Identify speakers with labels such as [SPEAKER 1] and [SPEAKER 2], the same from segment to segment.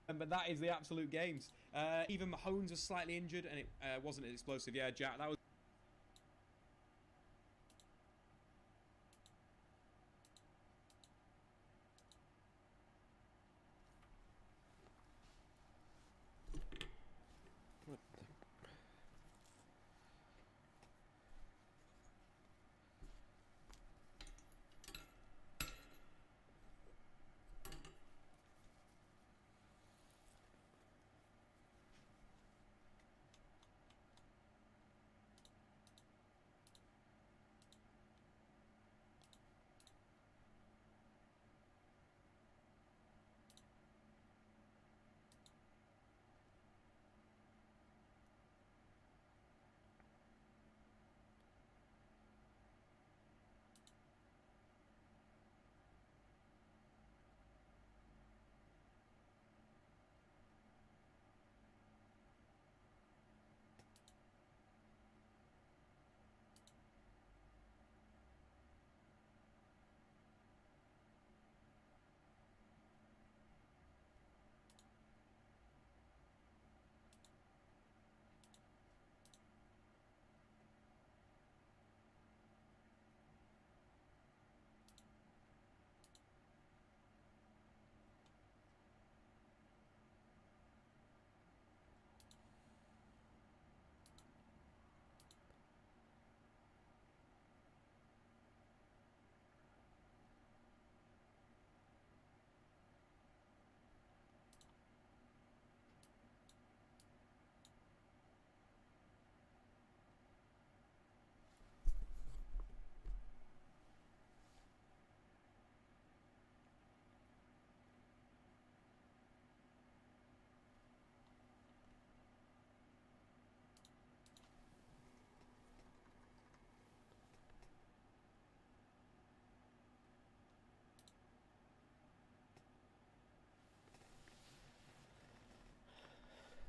[SPEAKER 1] But that is the absolute games. Even Mahomes was slightly injured, and it wasn't as explosive. Yeah, Jack, that was.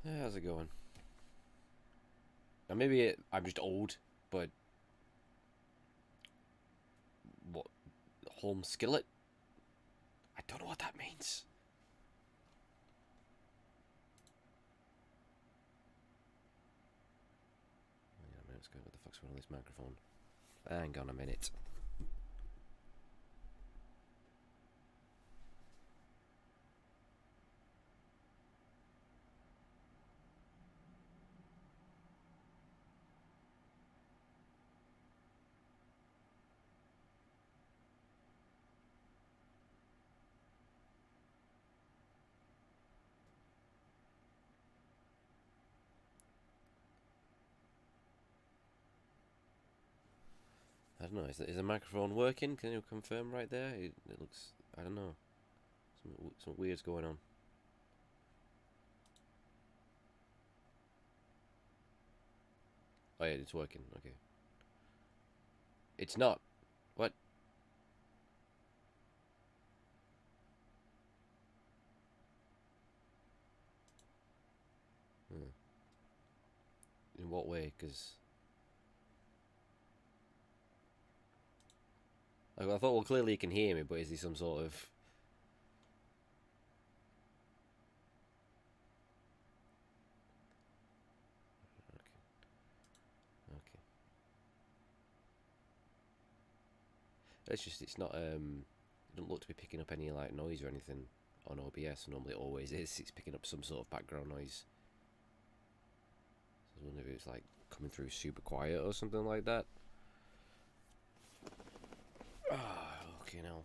[SPEAKER 2] Yeah, how's it going? Now maybe I'm just old, but what home skillet? I don't know what that means. Hang on a minute, what the fuck's going on with this microphone? Hang on a minute. I don't know. Is the microphone working? Can you confirm right there? It looks. I don't know. Something weird's going on. Oh yeah, it's working. Okay. It's not. What? Hmm. In what way? Because I thought, well, clearly you can hear me, but is there some sort of? Okay. Okay. It's just it's not. It doesn't look to be picking up any like noise or anything on OBS. Normally it always is. It's picking up some sort of background noise. So I was wondering if it's like coming through super quiet or something like that. Ah, okay now.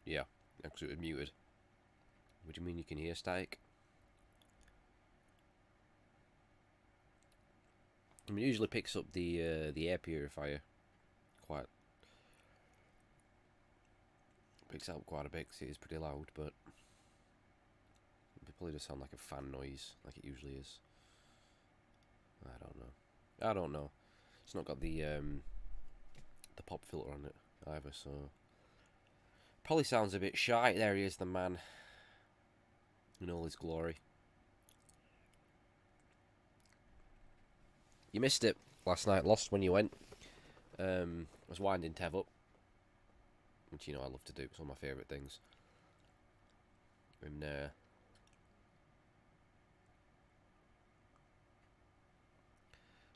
[SPEAKER 2] Yeah, actually it was muted. What do you mean you can hear static? I mean, it usually picks up the air purifier quite picks up quite a bit 'cause it is pretty loud, but It probably does sound like a fan noise, like it usually is. I don't know. It's not got the pop filter on it either, so probably sounds a bit shy. There he is, the man, in all his glory. You missed it last night. Lost when you went. I was winding Tev up, which, you know, I love to do. It's one of my favourite things. And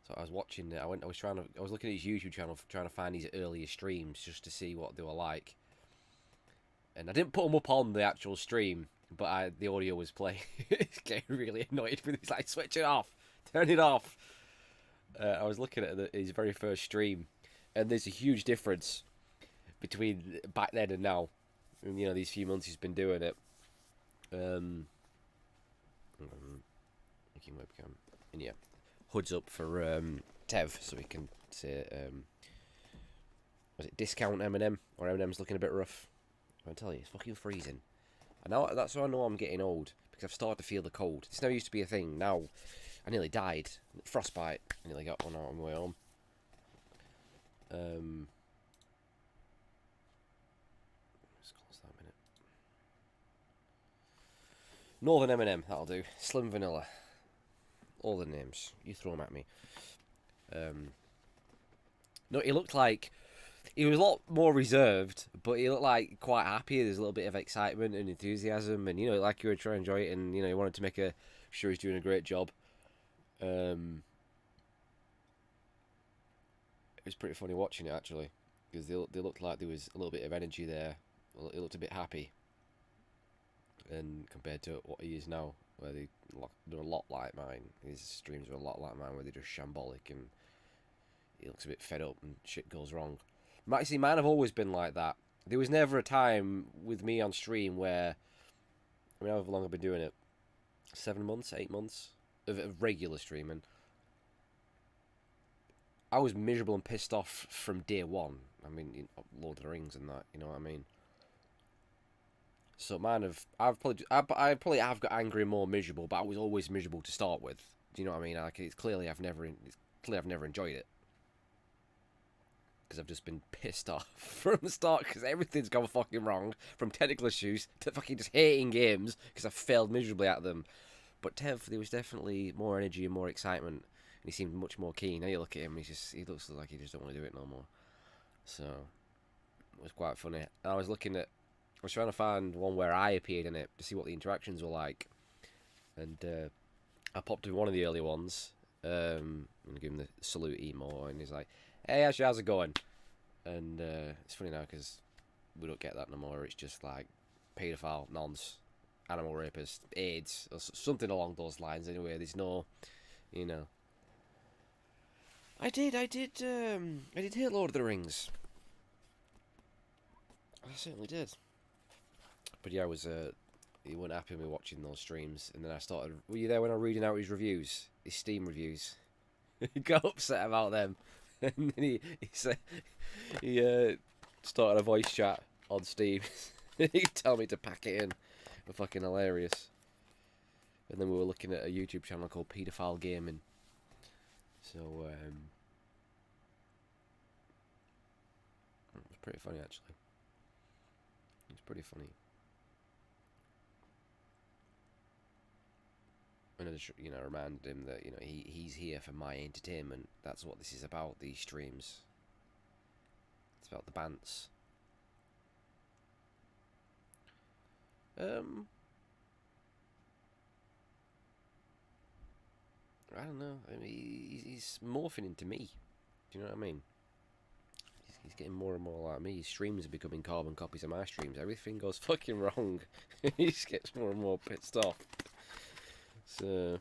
[SPEAKER 2] so I was watching it. I was looking at his YouTube channel, trying to find his earlier streams just to see what they were like. And I didn't put them up on the actual stream, but the audio was playing. It's getting really annoyed with it. He's like, switch it off, turn it off. I was looking at his very first stream, and there's a huge difference between back then and now. And, you know, these few months he's been doing it. Looking webcam, and yeah, hood's up for Tev, so we can say, was it discount Eminem, or Eminem's looking a bit rough? I tell you, it's fucking freezing. And now that's how I know I'm getting old, because I've started to feel the cold. This never used to be a thing. Now I nearly died, frostbite. I nearly got one out on my way home. Let's close that a minute. Northern Eminem, that'll do. Slim Vanilla. All the names. You throw them at me. No, he looked like... He was a lot more reserved, but he looked like quite happy. There's a little bit of excitement and enthusiasm, and, you know, like you were trying to enjoy it, and, you know, he wanted to make sure he's doing a great job. It was pretty funny watching it, actually, because they looked like there was a little bit of energy there. Well, he looked a bit happy, and compared to what he is now, where they're a lot like mine. His streams are a lot like mine, where they're just shambolic, and he looks a bit fed up, and shit goes wrong. See, mine have always been like that. There was never a time with me on stream where, I mean, however long I've been doing it, 7 months, 8 months of regular streaming, I was miserable and pissed off from day one. I mean, you know, Lord of the Rings and that, you know what I mean? So mine I probably have got angry and more miserable, but I was always miserable to start with. Do you know what I mean? Like, it's clearly I've never enjoyed it, because I've just been pissed off from the start, because everything's gone fucking wrong, from technical issues to fucking just hating games because I've failed miserably at them. But Tev, there was definitely more energy and more excitement, and he seemed much more keen. Now you look at him, he looks like he just don't want to do it no more. So it was quite funny. I was trying to find one where I appeared in it to see what the interactions were like, and I popped in one of the early ones, and give him the salute emo, and he's like, "Hey, Ash, how's it going?" And it's funny now because we don't get that no more. It's just like paedophile, nonce, animal rapist, AIDS, or something along those lines. Anyway, there's no, you know. I did hear Lord of the Rings. I certainly did. But yeah, he wasn't happy with me watching those streams, and then I started. Were you there when I was reading out his reviews, his Steam reviews? He got upset about them. And then he started a voice chat on Steam. He told me to pack it in. They're fucking hilarious. And then we were looking at a YouTube channel called Paedophile Gaming. So it was pretty funny, actually. It's pretty funny. And I just, you know, reminded him that, you know, he's here for my entertainment. That's what this is about, these streams. It's about the bants. I don't know. I mean, he's morphing into me. Do you know what I mean? He's getting more and more like me. His streams are becoming carbon copies of my streams. Everything goes fucking wrong. He just gets more and more pissed off. So,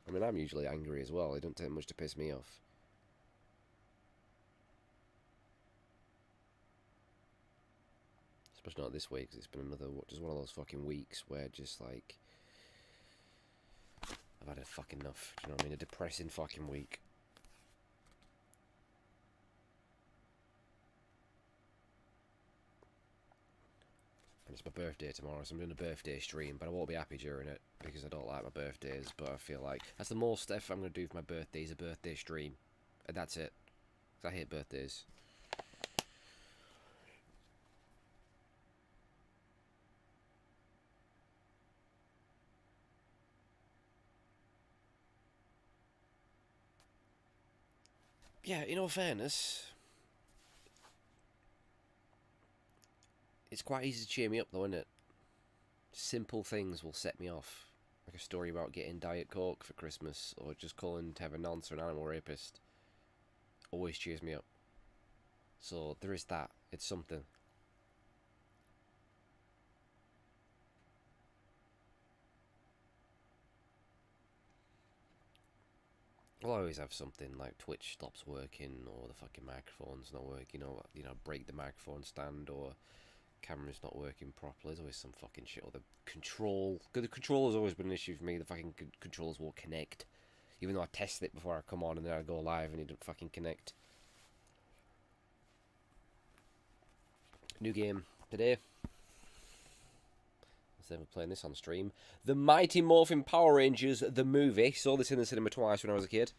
[SPEAKER 2] I mean, I'm usually angry as well. It don't take much to piss me off. Especially not this week, because it's been just one of those fucking weeks where just like, I've had fucking enough. Do you know what I mean? A depressing fucking week. And it's my birthday tomorrow, so I'm doing a birthday stream, but I won't be happy during it because I don't like my birthdays. But I feel like that's the most stuff I'm going to do for my birthday is a birthday stream, and that's it. 'Cause I hate birthdays. Yeah, in all fairness, it's quite easy to cheer me up though, isn't it? Simple things will set me off. Like a story about getting Diet Coke for Christmas, or just calling Tev a nonce or an animal rapist. Always cheers me up. So there is that. It's something. I'll always have something like Twitch stops working, or the fucking microphone's not working, or break the microphone stand, or camera's not working properly. There's always some fucking shit. Or the control. Cause the controller's always been an issue for me. The fucking controllers won't connect. Even though I tested it before I come on and then I go live and it didn't fucking connect. New game today. Instead of playing this on stream. The Mighty Morphin Power Rangers, the movie. Saw this in the cinema twice when I was a kid.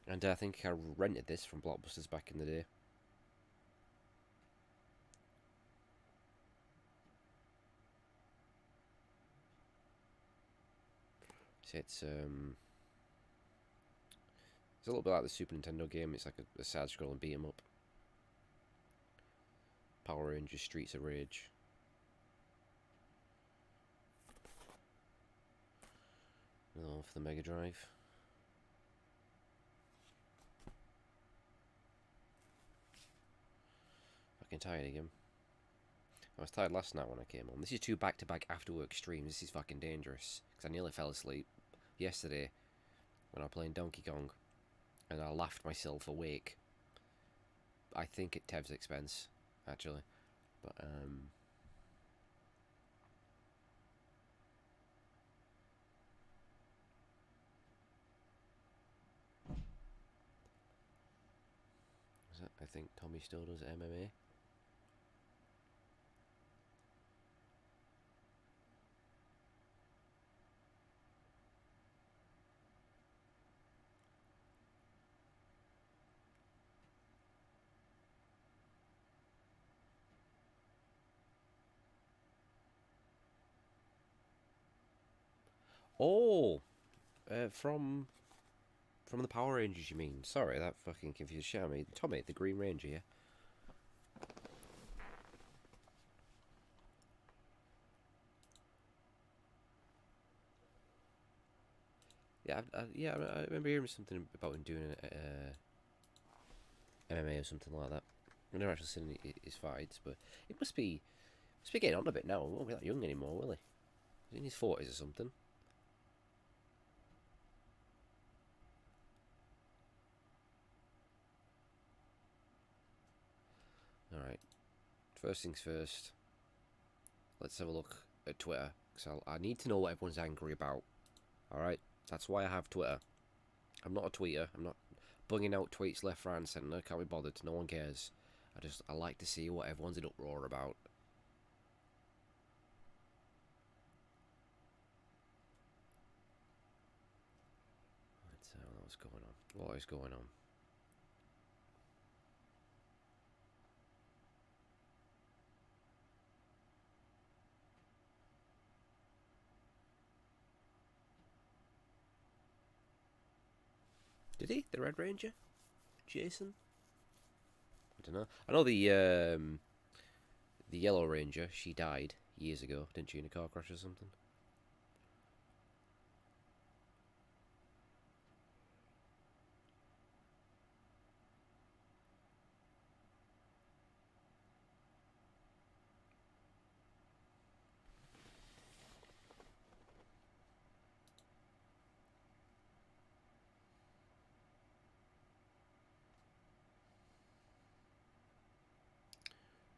[SPEAKER 2] And I think I rented this from Blockbusters back in the day. So it's a little bit like the Super Nintendo game. It's like a side-scrolling beat 'em up. Power Rangers Streets of Rage. Oh, for the Mega Drive. Fucking tired again. I was tired last night when I came home. This is 2 back-to-back after-work streams. This is fucking dangerous. Because I nearly fell asleep yesterday when I was playing Donkey Kong. And I laughed myself awake. I think at Tev's expense, actually. But, I think Tommy still does MMA. Oh! From the Power Rangers, you mean? Sorry, that fucking confused shit out of me. Tommy, the Green Ranger, yeah? Yeah, I remember hearing something about him doing MMA or something like that. I've never actually seen his fights, but it must be getting on a bit now. He won't be that young anymore, will he? He's in his 40s or something. Alright. First things first. Let's have a look at Twitter. Because I need to know what everyone's angry about. Alright? That's why I have Twitter. I'm not a tweeter. I'm not bunging out tweets left, right and centre. Can't be bothered. No one cares. I like to see what everyone's in uproar about. Let's see what's going on. What is going on? Did he? The Red Ranger? Jason? I don't know. I know the Yellow Ranger, she died years ago, didn't she, in a car crash or something?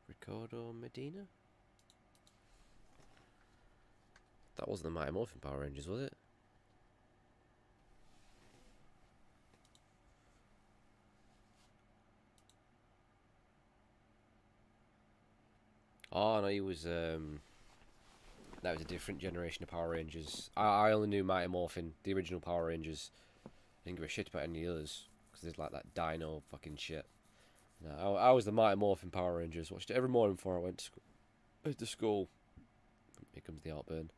[SPEAKER 2] Ricardo Medina? That wasn't the Mighty Morphin Power Rangers, was it? Oh no, he was that was a different generation of Power Rangers. I only knew Mighty Morphin, the original Power Rangers. I didn't give a shit about any of the others because there's like that dino fucking shit. No, I was the Mighty Morphin Power Rangers. Watched it every morning before I went to school. Here comes the heartburn.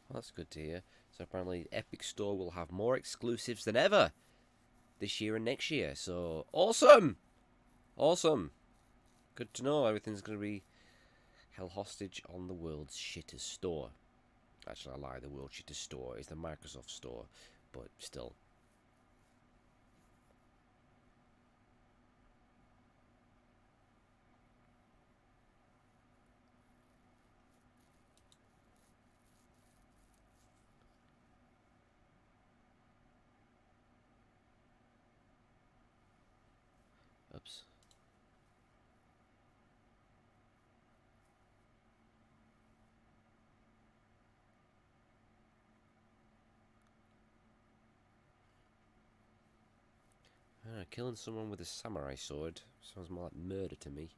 [SPEAKER 2] Well, that's good to hear. So apparently Epic Store will have more exclusives than ever this year and next year. So awesome! Awesome! Good to know everything's going to be held hostage on the world's shittest store. Actually, I lie, the world's shittest store is the Microsoft Store, but still. Oops. Killing someone with a samurai sword sounds more like murder to me.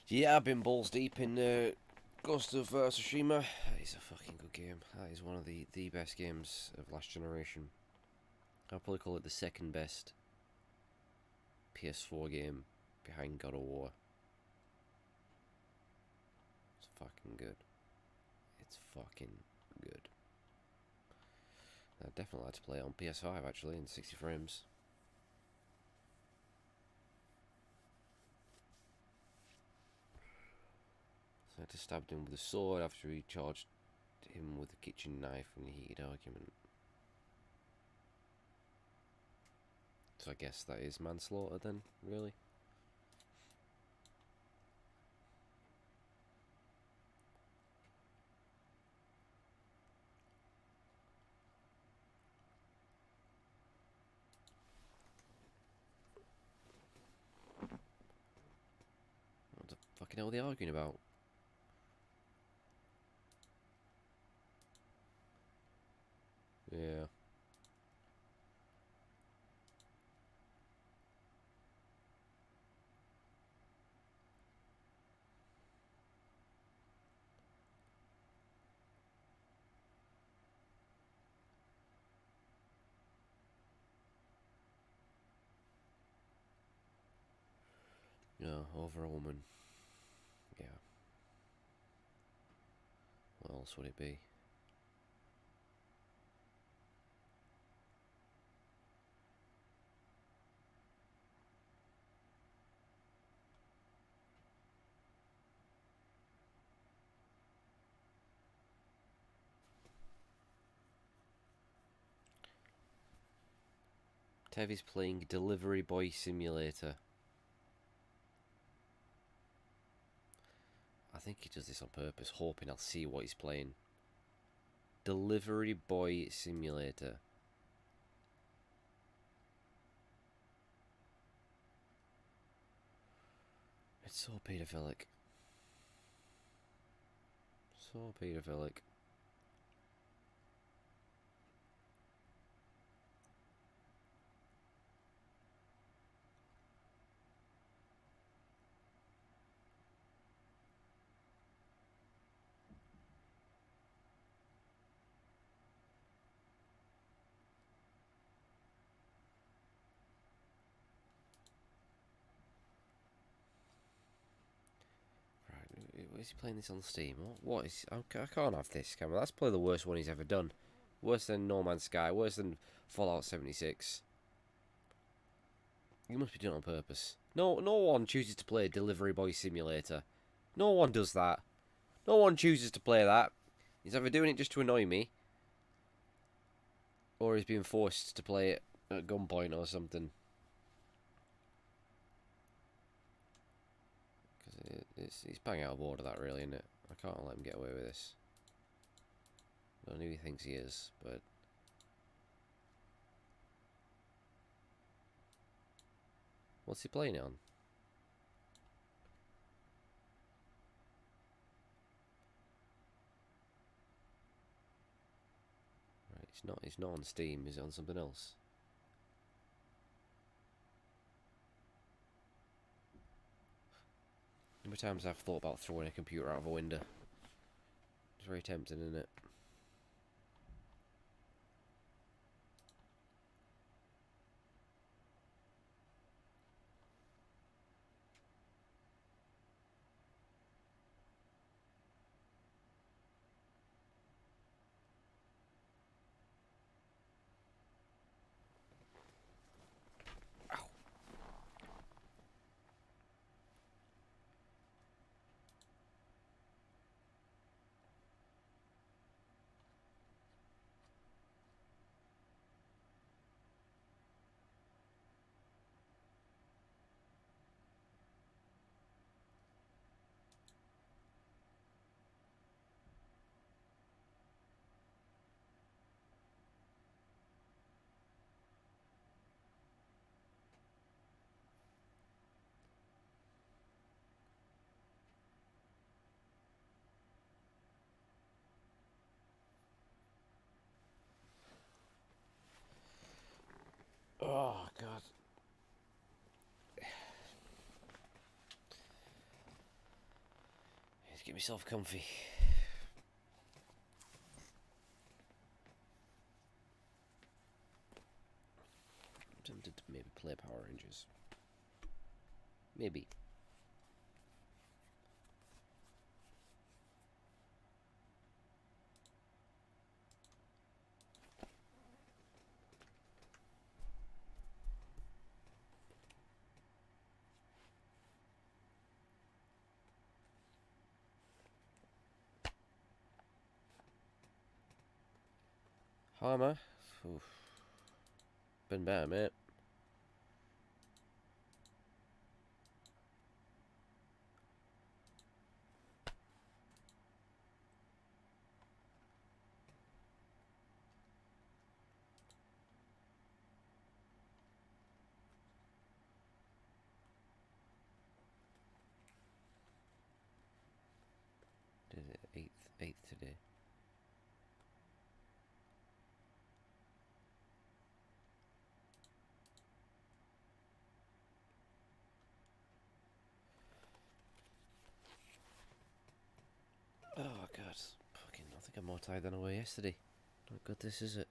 [SPEAKER 2] Yeah, I've been balls deep in Ghost of Tsushima. That is a fucking good game. That is one of the best games of last generation. I'll probably call it the second best PS4 game behind God of War. It's fucking good. It's fucking good. I'd definitely like to play it on PS5 actually in 60 frames. So I just stabbed him with a sword after he charged him with a kitchen knife in a heated argument. So I guess that is manslaughter then, really? What the fucking hell are they arguing about? Yeah. Yeah, over a woman. Yeah. What else would it be? Tev is playing Delivery Boy Simulator. think he does this on purpose, hoping I'll see what he's playing. Delivery Boy Simulator. It's so paedophilic. So paedophilic. Is he playing this on Steam? What is... I can't have this, can I? That's probably the worst one he's ever done. Worse than No Man's Sky. Worse than Fallout 76. You must be doing it on purpose. No one chooses to play Delivery Boy Simulator. No one does that. No one chooses to play that. He's either doing it just to annoy me, or he's being forced to play it at gunpoint or something. He's bang out of order, that, really, isn't it? I can't let him get away with this. I don't know who he thinks he is, but... What's he playing it on? Right, it's not on Steam, is it on something else? How many times I've thought about throwing a computer out of a window? It's very tempting, isn't it? Oh, God. Let's get myself comfy. I'm tempted to maybe play Power Rangers. Maybe. Harmer? Oof. Been better, mate. Did it 8th today. Oh, God. Fucking, I think I'm more tired than I were yesterday. Not good, this, is it?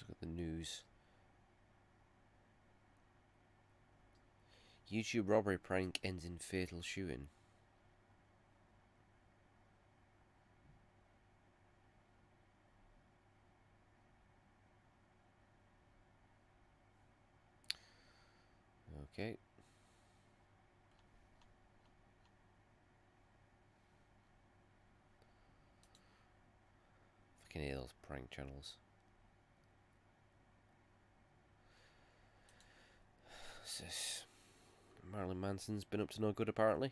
[SPEAKER 2] look at the news. YouTube robbery prank ends in fatal shooting. Okay. Fucking hate those prank channels. What's this? Marilyn Manson's been up to no good apparently.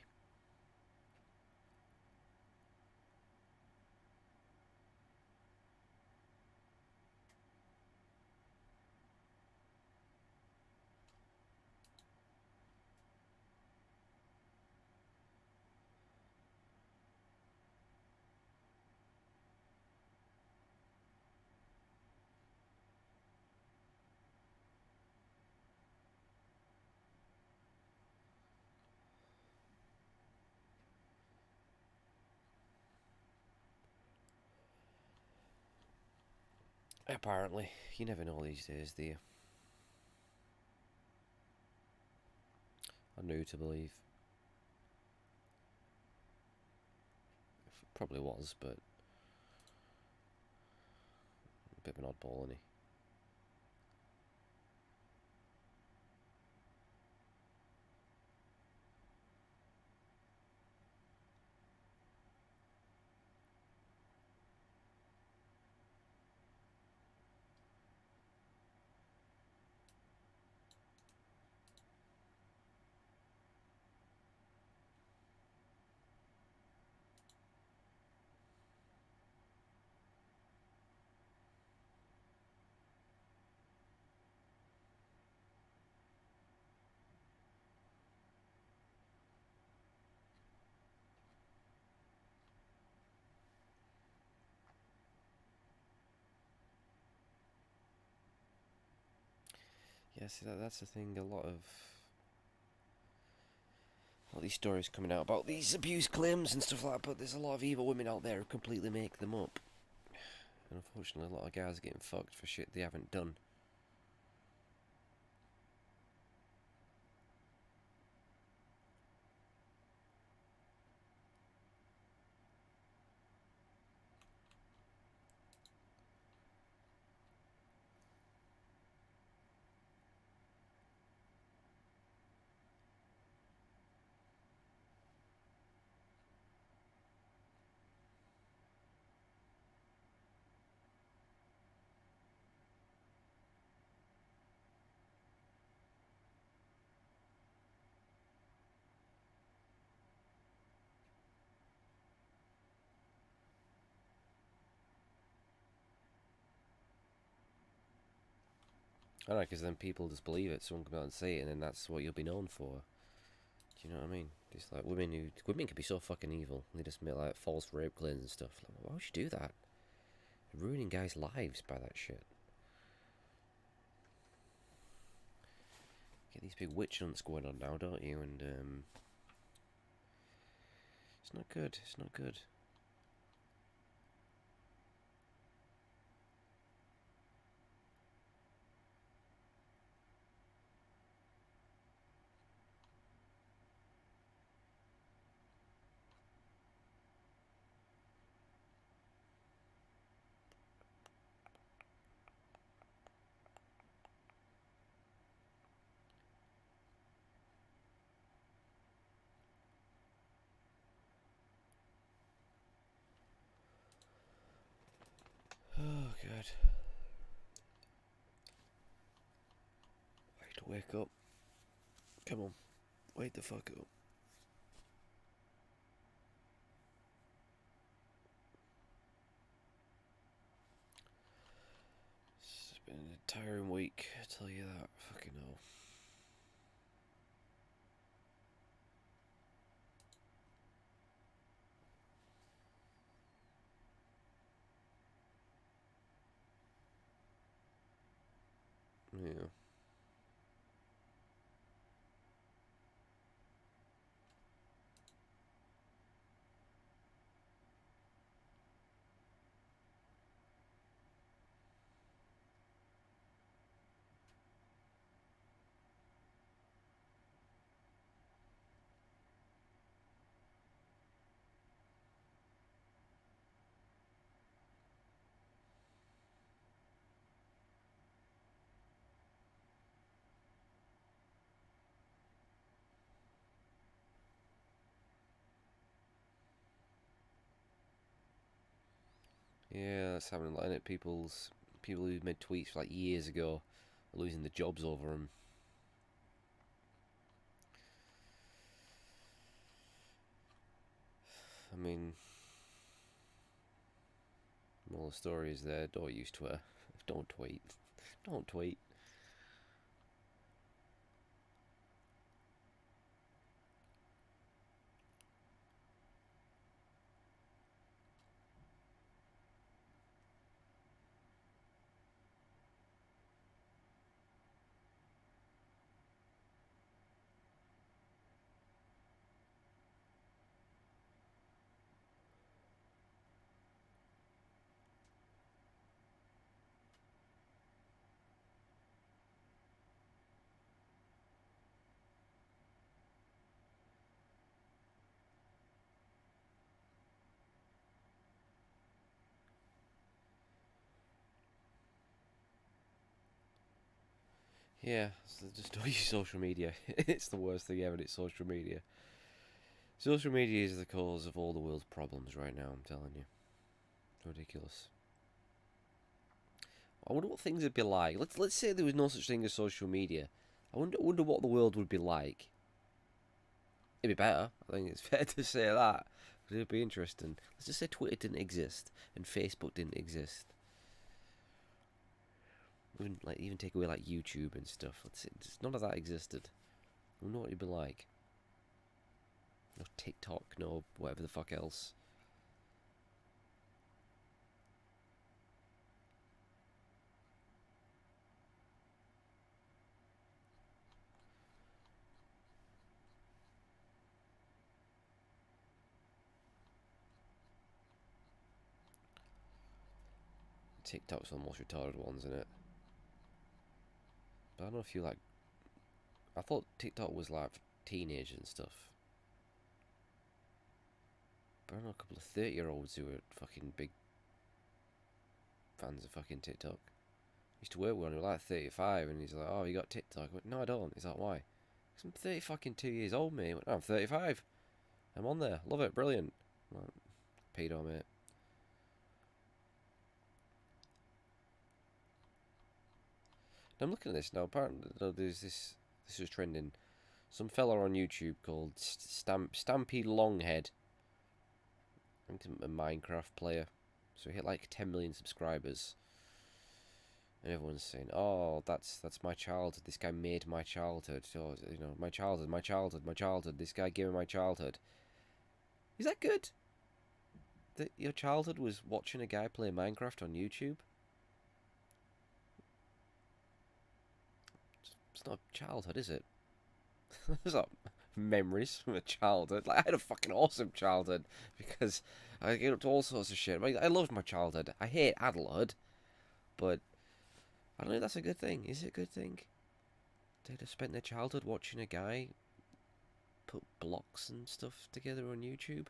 [SPEAKER 2] Apparently. You never know these days, do you? I knew to believe. Probably was, but a bit of an oddball, isn't he? Yeah, see, that's the thing. A lot of all these stories coming out about these abuse claims and stuff like that, but there's a lot of evil women out there who completely make them up. And unfortunately, a lot of guys are getting fucked for shit they haven't done. I don't know, because then people just believe it. Someone come out and say it, and then that's what you'll be known for. Do you know what I mean? Just like women can be so fucking evil. They just make like false rape claims and stuff. Like, why would you do that? You're ruining guys' lives by that shit. Get these big witch hunts going on now, don't you? And it's not good. It's not good. Oh god. I have to wake up. Come on, wake the fuck up. It's been an tiring week, I tell you that. Fucking hell. Yeah. Yeah, that's happening a lot, innit? People who made tweets like years ago are losing their jobs over them. I mean, moral of the story is there. Don't use Twitter. Don't tweet. Don't tweet. Yeah, so just don't use social media. It's the worst thing ever. It's social media. Social media is the cause of all the world's problems right now. I'm telling you, ridiculous. I wonder what things would be like. Let's say there was no such thing as social media. I wonder what the world would be like. It'd be better. I think it's fair to say that. But it'd be interesting. Let's just say Twitter didn't exist and Facebook didn't exist. Even take away like YouTube and stuff. Let's say none of that existed. I wonder what it'd be like. No TikTok, no whatever the fuck else. TikTok's one of the most retarded ones, isn't it? But I don't know if you like. I thought TikTok was like for teenagers and stuff. But I know a couple of 30-year-olds who are fucking big fans of fucking TikTok. Used to work with one who was like 35 and he's like, oh, you got TikTok? I went, no, I don't. He's like, why? Because I'm 30 fucking 2 years old, mate. I went, no, I'm 35. I'm on there. Love it. Brilliant. I'm like, pedo, mate. I'm looking at this now. Apparently, there's this. This was trending. Some fella on YouTube called Stampede Longhead. I think he's a Minecraft player. So he hit like 10 million subscribers. And everyone's saying, "Oh, that's my childhood. This guy made my childhood. Oh, you know, my childhood, my childhood, my childhood. This guy gave me my childhood." Is that good? That your childhood was watching a guy play Minecraft on YouTube? It's not childhood, is it? It's not memories from a childhood. Like I had a fucking awesome childhood because I get up to all sorts of shit. I loved my childhood. I hate adulthood, but I don't know if that's a good thing. Is it a good thing? They'd have spent their childhood watching a guy put blocks and stuff together on YouTube.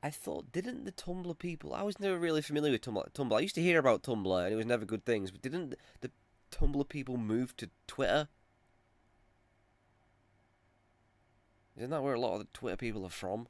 [SPEAKER 2] I thought, didn't the Tumblr people? I was never really familiar with Tumblr. I used to hear about Tumblr, and it was never good things. But didn't the Tumblr people move to Twitter? Isn't that where a lot of the Twitter people are from?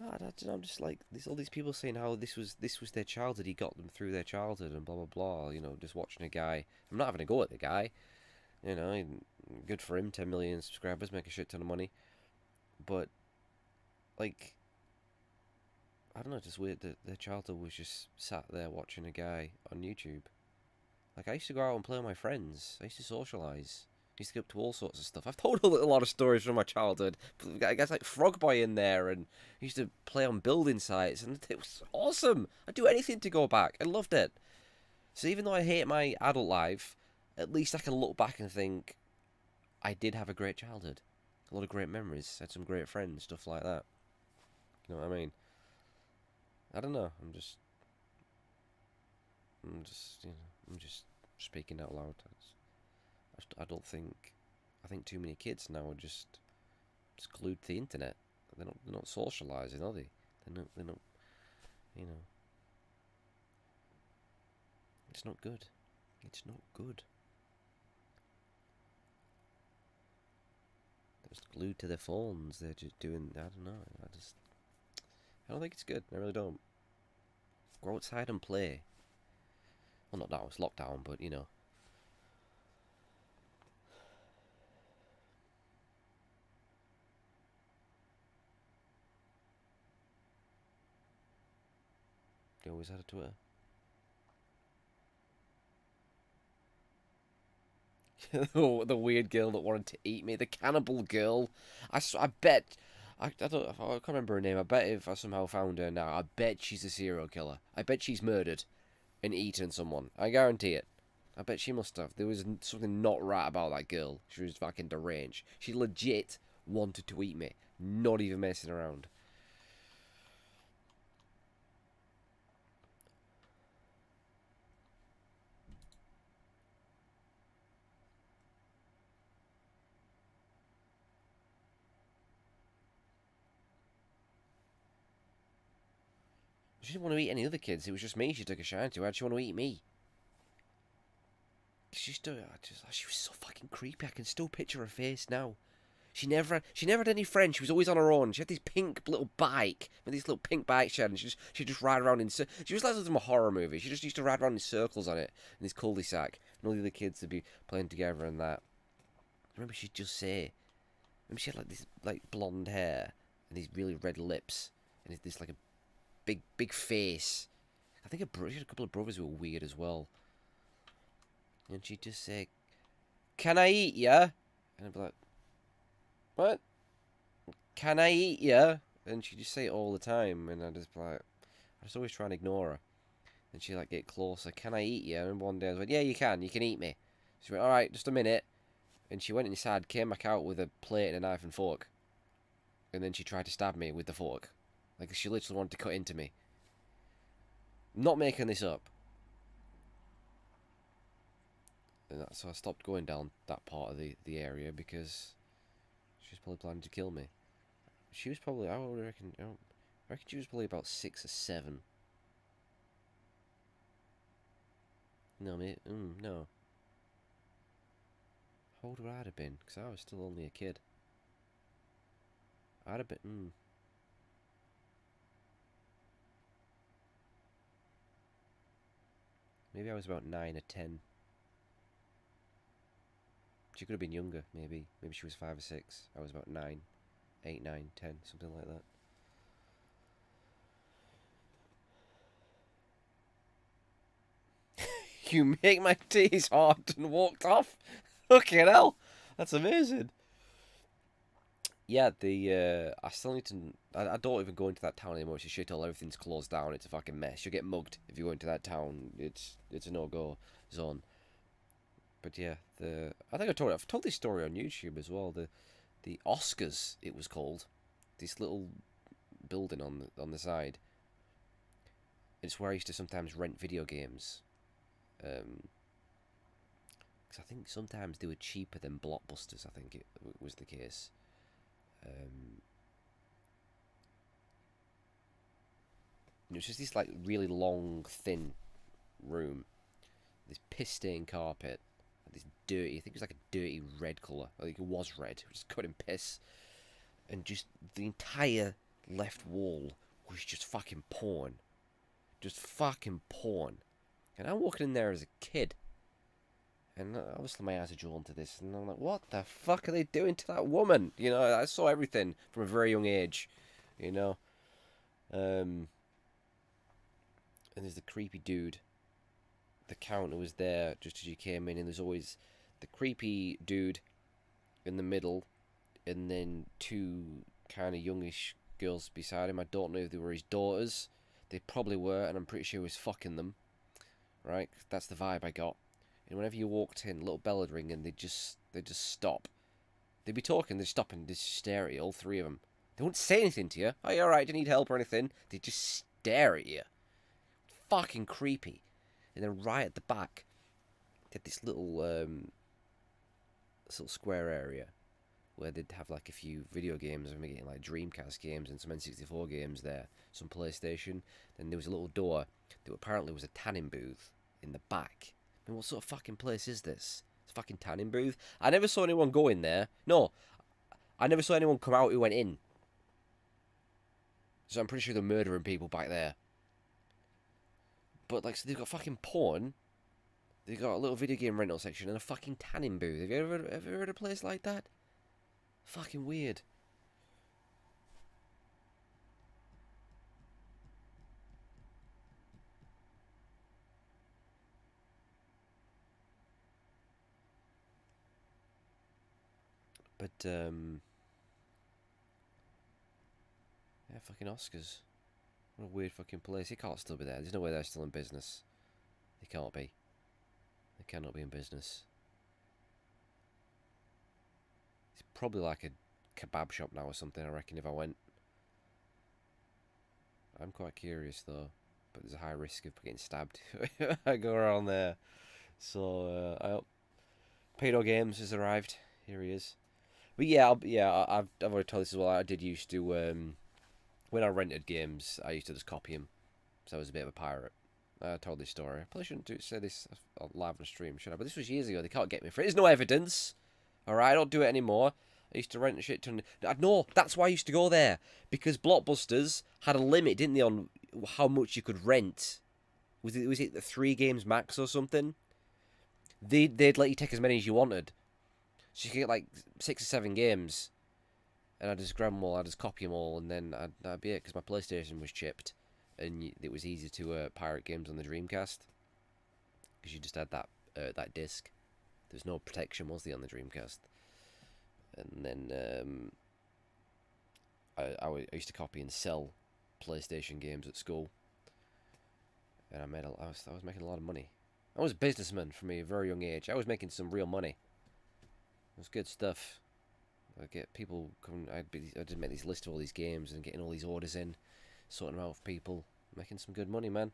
[SPEAKER 2] No, I'm just like all these people saying how this was their childhood. He got them through their childhood and blah blah blah. You know, just watching a guy. I'm not having a go at the guy. You know, good for him. 10 million subscribers, make a shit ton of money. But like, I don't know, just weird that their childhood was just sat there watching a guy on YouTube. Like I used to go out and play with my friends. I used to socialise. I used to get up to all sorts of stuff. I've told a lot of stories from my childhood. I guess like Frog Boy in there, and I used to play on building sites, and it was awesome. I'd do anything to go back. I loved it. So even though I hate my adult life, at least I can look back and think I did have a great childhood. A lot of great memories. Had some great friends, stuff like that. You know what I mean? I don't know. I'm just I'm just speaking out loud. I don't think. I think too many kids now are just glued to the internet. They're not socialising, are they? They're not. You know. It's not good. It's not good. They're just glued to their phones. They're just doing. I don't know. I don't think it's good. I really don't. Go outside and play. Well, not now. It's lockdown, but you know. You always had a Twitter. The weird girl that wanted to eat me, the cannibal girl. I bet. I can't remember her name. I bet if I somehow found her now, I bet she's a serial killer. I bet she's murdered and eaten someone. I guarantee it. I bet she must have. There was something not right about that girl. She was fucking deranged. She legit wanted to eat me. Not even messing around. She didn't want to eat any other kids. It was just me she took a shine to. How'd she want to eat me? She was so fucking creepy. I can still picture her face now. She never had any friends. She was always on her own. She had this pink little bike, with this little pink bike she had, and she'd just ride around in. She was like from a horror movie. She just used to ride around in circles on it in this cul-de-sac, and all the other kids would be playing together and that. I remember she'd just say, remember she had like this blonde hair and these really red lips and this like a big face. I think she had a couple of brothers who were weird as well. And she'd just say, "Can I eat ya?" And I'd be like, "What? Can I eat ya?" And she'd just say it all the time, and I'd just be like, I was always trying to ignore her. And she'd like get closer. "Can I eat ya?" And one day I was like, "Yeah, you can eat me." She went, "Alright, just a minute." And she went inside, came back out with a plate and a knife and fork. And then she tried to stab me with the fork. Like, she literally wanted to cut into me. I'm not making this up. And so I stopped going down that part of the area because she was probably planning to kill me. She was probably, I reckon she was probably about 6 or 7. No, mate, no. How old would I have been? Because I was still only a kid. I'd have been, maybe I was about 9 or 10. She could have been younger, maybe. Maybe she was 5 or 6. I was about 9, 8, 9, 10, something like that. You make my days hard and walked off? Fucking hell. That's amazing. Yeah, I still need to. I don't even go into that town anymore. It's a shithole. Everything's closed down. It's a fucking mess. You'll get mugged if you go into that town. It's a no-go zone. But yeah, I think I've told this story on YouTube as well. The Oscars, it was called. This little building on the side. It's where I used to sometimes rent video games. Because I think sometimes they were cheaper than Blockbusters. I think it was the case. It was just this like really long, thin room. This piss-stained carpet. This dirty, I think it was like a dirty red colour. I think it was red. It was covered in piss. And just the entire left wall was just fucking porn. Just fucking porn. And I'm walking in there as a kid. And obviously my eyes are drawn to this. And I'm like, what the fuck are they doing to that woman? You know, I saw everything from a very young age. You know. And there's the creepy dude. The counter was there just as you came in. And there's always the creepy dude in the middle. And then 2 kind of youngish girls beside him. I don't know if they were his daughters. They probably were. And I'm pretty sure he was fucking them. Right? That's the vibe I got. And whenever you walked in, little bell would ring and they'd just stop. They'd be talking, they'd stop and they'd stare at you, all 3 of them. They wouldn't say anything to you. "Oh, you alright? Do you need help or anything?" They'd just stare at you. Fucking creepy. and then right at the back, they had this little square area where they'd have like a few video games. I'm getting like Dreamcast games and some N64 games there, some PlayStation. Then there was a little door that apparently was a tanning booth in the back. I mean, what sort of fucking place is this? It's a fucking tanning booth. I never saw anyone go in there. No, I never saw anyone come out who went in. So I'm pretty sure they're murdering people back there. But like, so they've got fucking porn. They've got a little video game rental section and a fucking tanning booth. Have you ever heard of a place like that? Fucking weird. But, yeah, fucking Oscars. What a weird fucking place. He can't still be there. There's no way they're still in business. They can't be. They cannot be in business. It's probably like a kebab shop now or something, I reckon, if I went. I'm quite curious, though. But there's a high risk of getting stabbed if I go around there. So, I hope Pedo Games has arrived. Here he is. But yeah, I've already told this as well. I did used to, when I rented games, I used to just copy them. So I was a bit of a pirate. I told this story. I probably shouldn't say this live on stream, should I? But this was years ago. They can't get me for it. There's no evidence. Alright, I don't do it anymore. I used to rent shit to... No, that's why I used to go there. Because Blockbusters had a limit, didn't they, on how much you could rent. Was it the 3 games max or something? They'd let you take as many as you wanted. So you could get like 6 or 7 games. And I'd just grab them all, I'd just copy them all, and then that'd be it. Because my PlayStation was chipped. And it was easy to pirate games on the Dreamcast. Because you just had that disc. There's no protection, was there, on the Dreamcast? And then I used to copy and sell PlayStation games at school, and I was making a lot of money. I was a businessman from a very young age. I was making some real money. It was good stuff. I'd get people coming. I'd just make these lists of all these games and getting all these orders in, sorting them out for people, making some good money, man.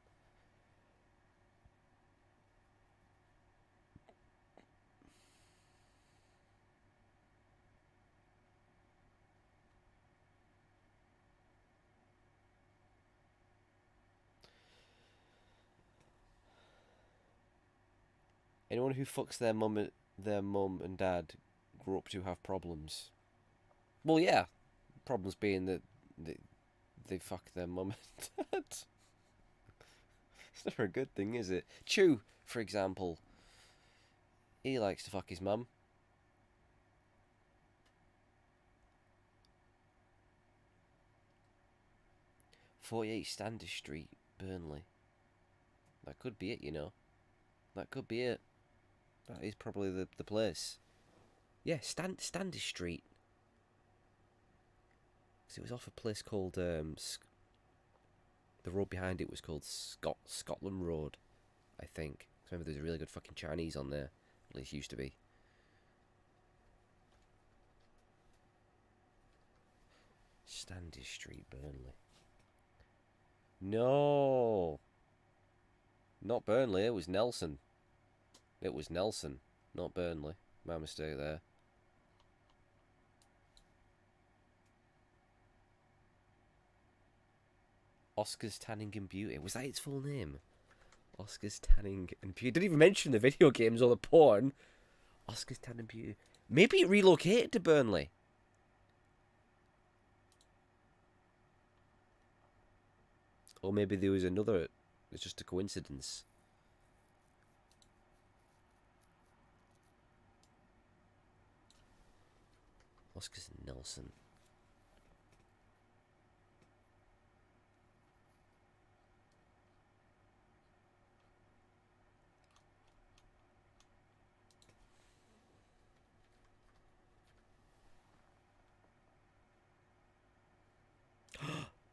[SPEAKER 2] Anyone who fucks their mum and dad grew up to have problems. Well, yeah, problems being that they fuck their mum and dad. It's never a good thing, is it? Chew, for example, he likes to fuck his mum. "48 Standish Street, Burnley." That could be it, you know. That could be it. That is probably the place. Yeah, Standish Street. Because it was off a place called... the road behind it was called Scotland Road, I think. I remember there's a really good fucking Chinese on there. At least used to be. Standish Street, Burnley. No! Not Burnley, it was Nelson. It was Nelson, not Burnley. My mistake there. Oscar's Tanning and Beauty. Was that its full name? Oscar's Tanning and Beauty. Didn't even mention the video games or the porn. Oscar's Tanning and Beauty. Maybe it relocated to Burnley. Or maybe there was another... It's just a coincidence. Oscar's Nelson.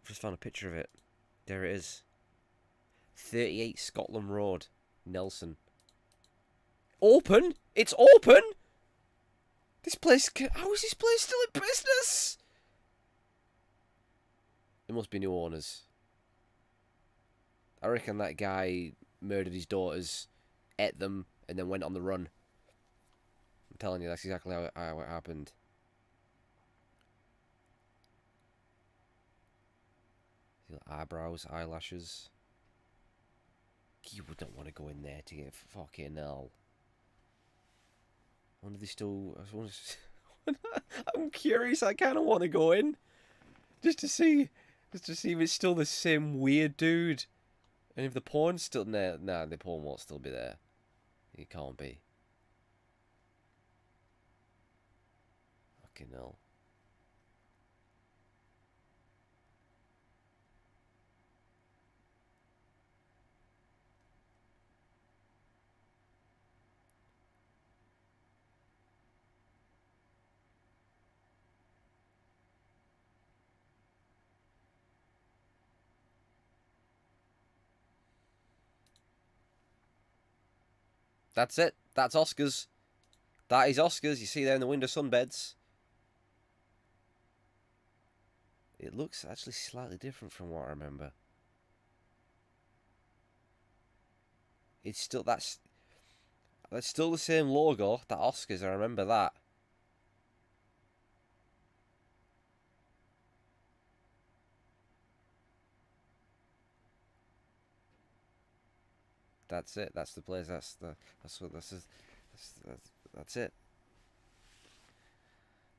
[SPEAKER 2] Just found a picture of it. There it is. 38 Scotland Road, Nelson. Open? It's open? This place... How is this place still in business? It must be new owners. I reckon that guy murdered his daughters, ate them, and then went on the run. I'm telling you, that's exactly how it happened. Eyebrows, eyelashes. You wouldn't want to go in there to get fucking hell. I wonder if they still... I'm curious, I kind of want to go in. Just to see if it's still the same weird dude. And if the porn's still there... Nah, the porn won't still be there. It can't be. Fucking hell. That's it. That's Oscars. That is Oscars. You see there in the window sunbeds. It looks actually slightly different from what I remember. It's still that's still the same logo. That Oscars. I remember that. That's it. That's the place. That's it.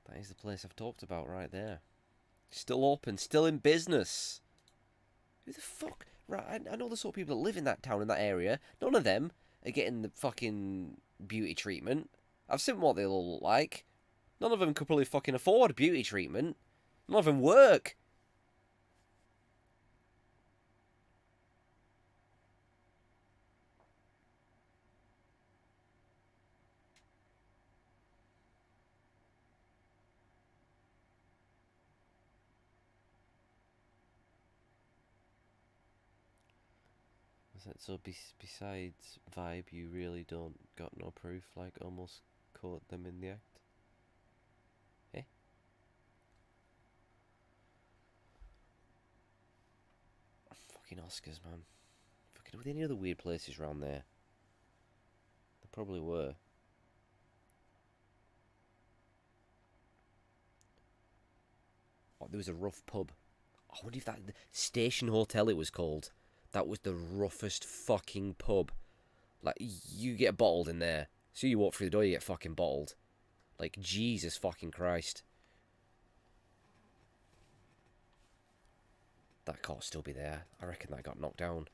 [SPEAKER 2] That is the place I've talked about right there. Still open, still in business. Who the fuck? Right, I know the sort of people that live in that town, in that area. None of them are getting the fucking beauty treatment. I've seen what they all look like. None of them could probably fucking afford beauty treatment. None of them work. So besides vibe, you really don't got no proof, like almost caught them in the act? Eh? Fucking Oscars, man. Fucking, were there any other weird places around there? There probably were. Oh, there was a rough pub. I wonder if that... Station Hotel it was called. That was the roughest fucking pub. Like, you get bottled in there. So you walk through the door, you get fucking bottled. Like, Jesus fucking Christ. That can't still be there. I reckon that got knocked down.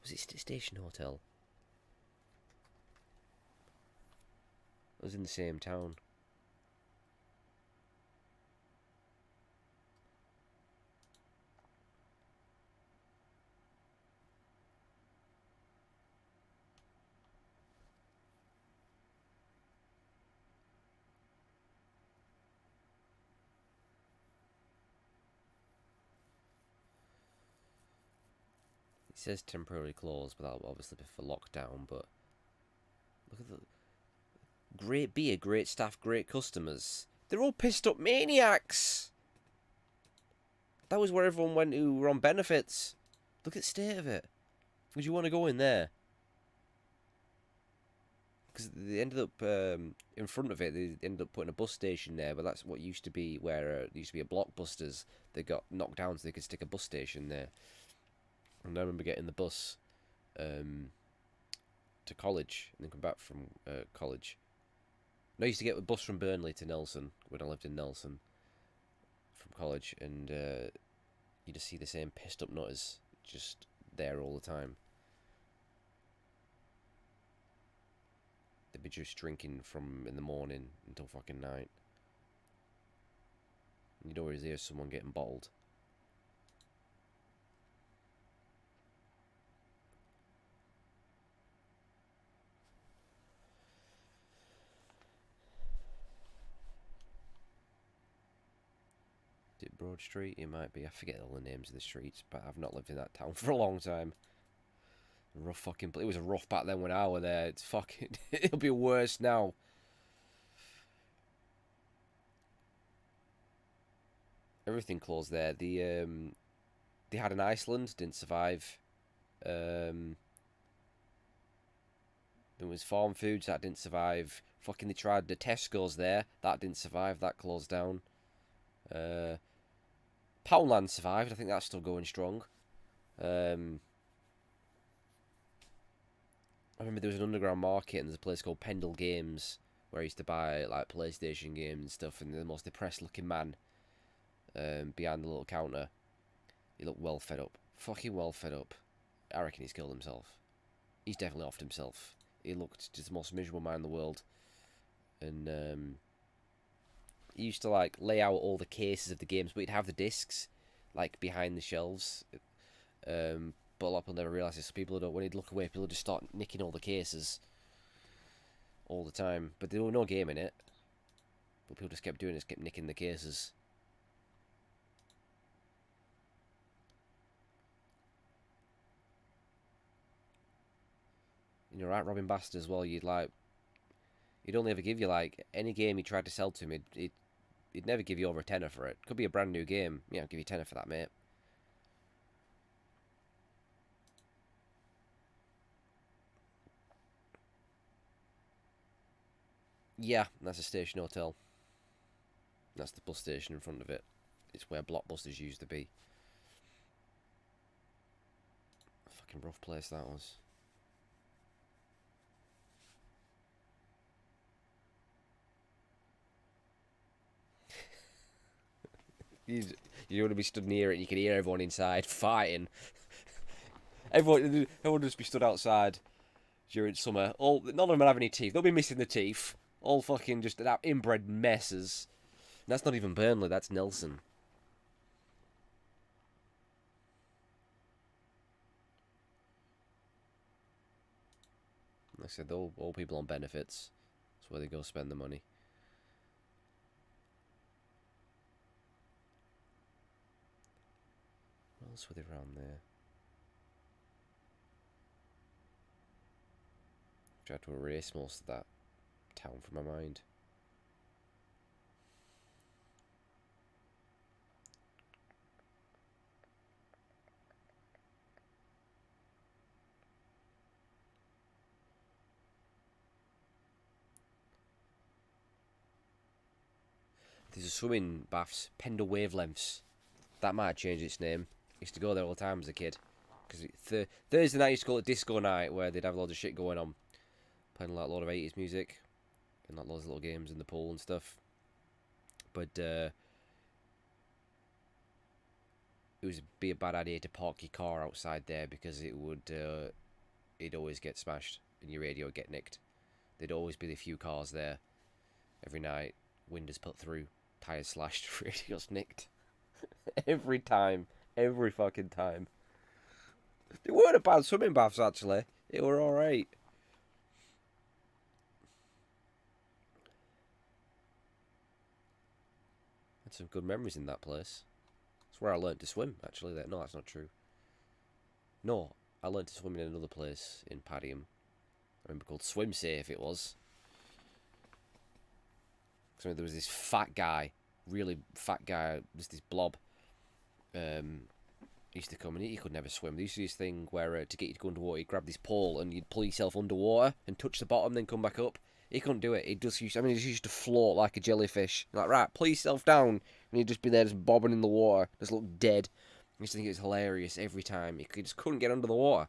[SPEAKER 2] Was it Station Hotel? It was in the same town. It says temporarily closed, but that'll obviously be for lockdown, but... Look at the... Great beer, great staff, great customers. They're all pissed up maniacs! That was where everyone went who were on benefits. Look at the state of it. Would you want to go in there? Because they ended up, in front of it, they ended up putting a bus station there, but that's what used to be where there used to be a Blockbusters. They got knocked down so they could stick a bus station there. And I remember getting the bus to college and then come back from college. And I used to get the bus from Burnley to Nelson when I lived in Nelson from college, and you just see the same pissed up nutters just there all the time. They'd be just drinking from in the morning until fucking night. And you'd always hear someone getting bottled. Is it Broad Street? It might be. I forget all the names of the streets, but I've not lived in that town for a long time. Rough fucking... It was rough back then when I was there. It's fucking... It'll be worse now. Everything closed there. The They had in Iceland, didn't survive. There was Farm Foods, that didn't survive. Fucking they tried the Tesco's there, that didn't survive, that closed down. Poundland survived, I think that's still going strong. I remember there was an underground market and there's a place called Pendle Games where I used to buy like PlayStation games and stuff, and the most depressed looking man behind the little counter. He looked well fed up. Fucking well fed up. I reckon he's killed himself. He's definitely offed himself. He looked just the most miserable man in the world. And he used to like lay out all the cases of the games, but he'd have the discs like behind the shelves. But a lot of people never realise this. So people don't, when he'd look away, people would just start nicking all the cases all the time. But there was no game in it. But people just kept doing it, kept nicking the cases. And you're right, Robin Bastard as well. He'd only ever give you like any game he tried to sell to me. He'd never give you over a tenner for it. Could be a brand new game. Yeah, I'll give you a tenner for that, mate. Yeah, that's a station hotel. That's the bus station in front of it. It's where Blockbusters used to be. Fucking rough place that was. You want to be stood near it and you can hear everyone inside fighting. Everyone would just be stood outside during summer. None of them would have any teeth. They'll be missing the teeth. All fucking just inbred messes. And that's not even Burnley, that's Nelson. Like I said, all people on benefits. That's where they go spend the money. What else were they around there? Tried to erase most of that town from my mind. There's a swimming baths, Pendle Wavelengths. That might have changed its name. I used to go there all the time as a kid. Because Thursday night, I used to call it disco night, where they'd have loads of shit going on. Playing like a lot of 80s music. And like loads of little games in the pool and stuff. But it would be a bad idea to park your car outside there, because it'd always get smashed and your radio would get nicked. There'd always be a few cars there every night. Windows put through, tyres slashed, radios nicked. Every time. Every fucking time. They weren't a bad swimming baths, actually. They were alright. Had some good memories in that place. That's where I learnt to swim, actually. No, that's not true. No, I learnt to swim in another place in Padiham. I remember called Swim Safe, it was. So there was this fat guy, really fat guy, just this blob. He used to come and he could never swim. They used to do this thing where to get you to go underwater, you'd grab this pole and you'd pull yourself underwater and touch the bottom, then come back up. He couldn't do it. He just used to float like a jellyfish. Like, right, pull yourself down, and he'd just be there, just bobbing in the water, just look dead. I used to think it was hilarious every time. He just couldn't get under the water.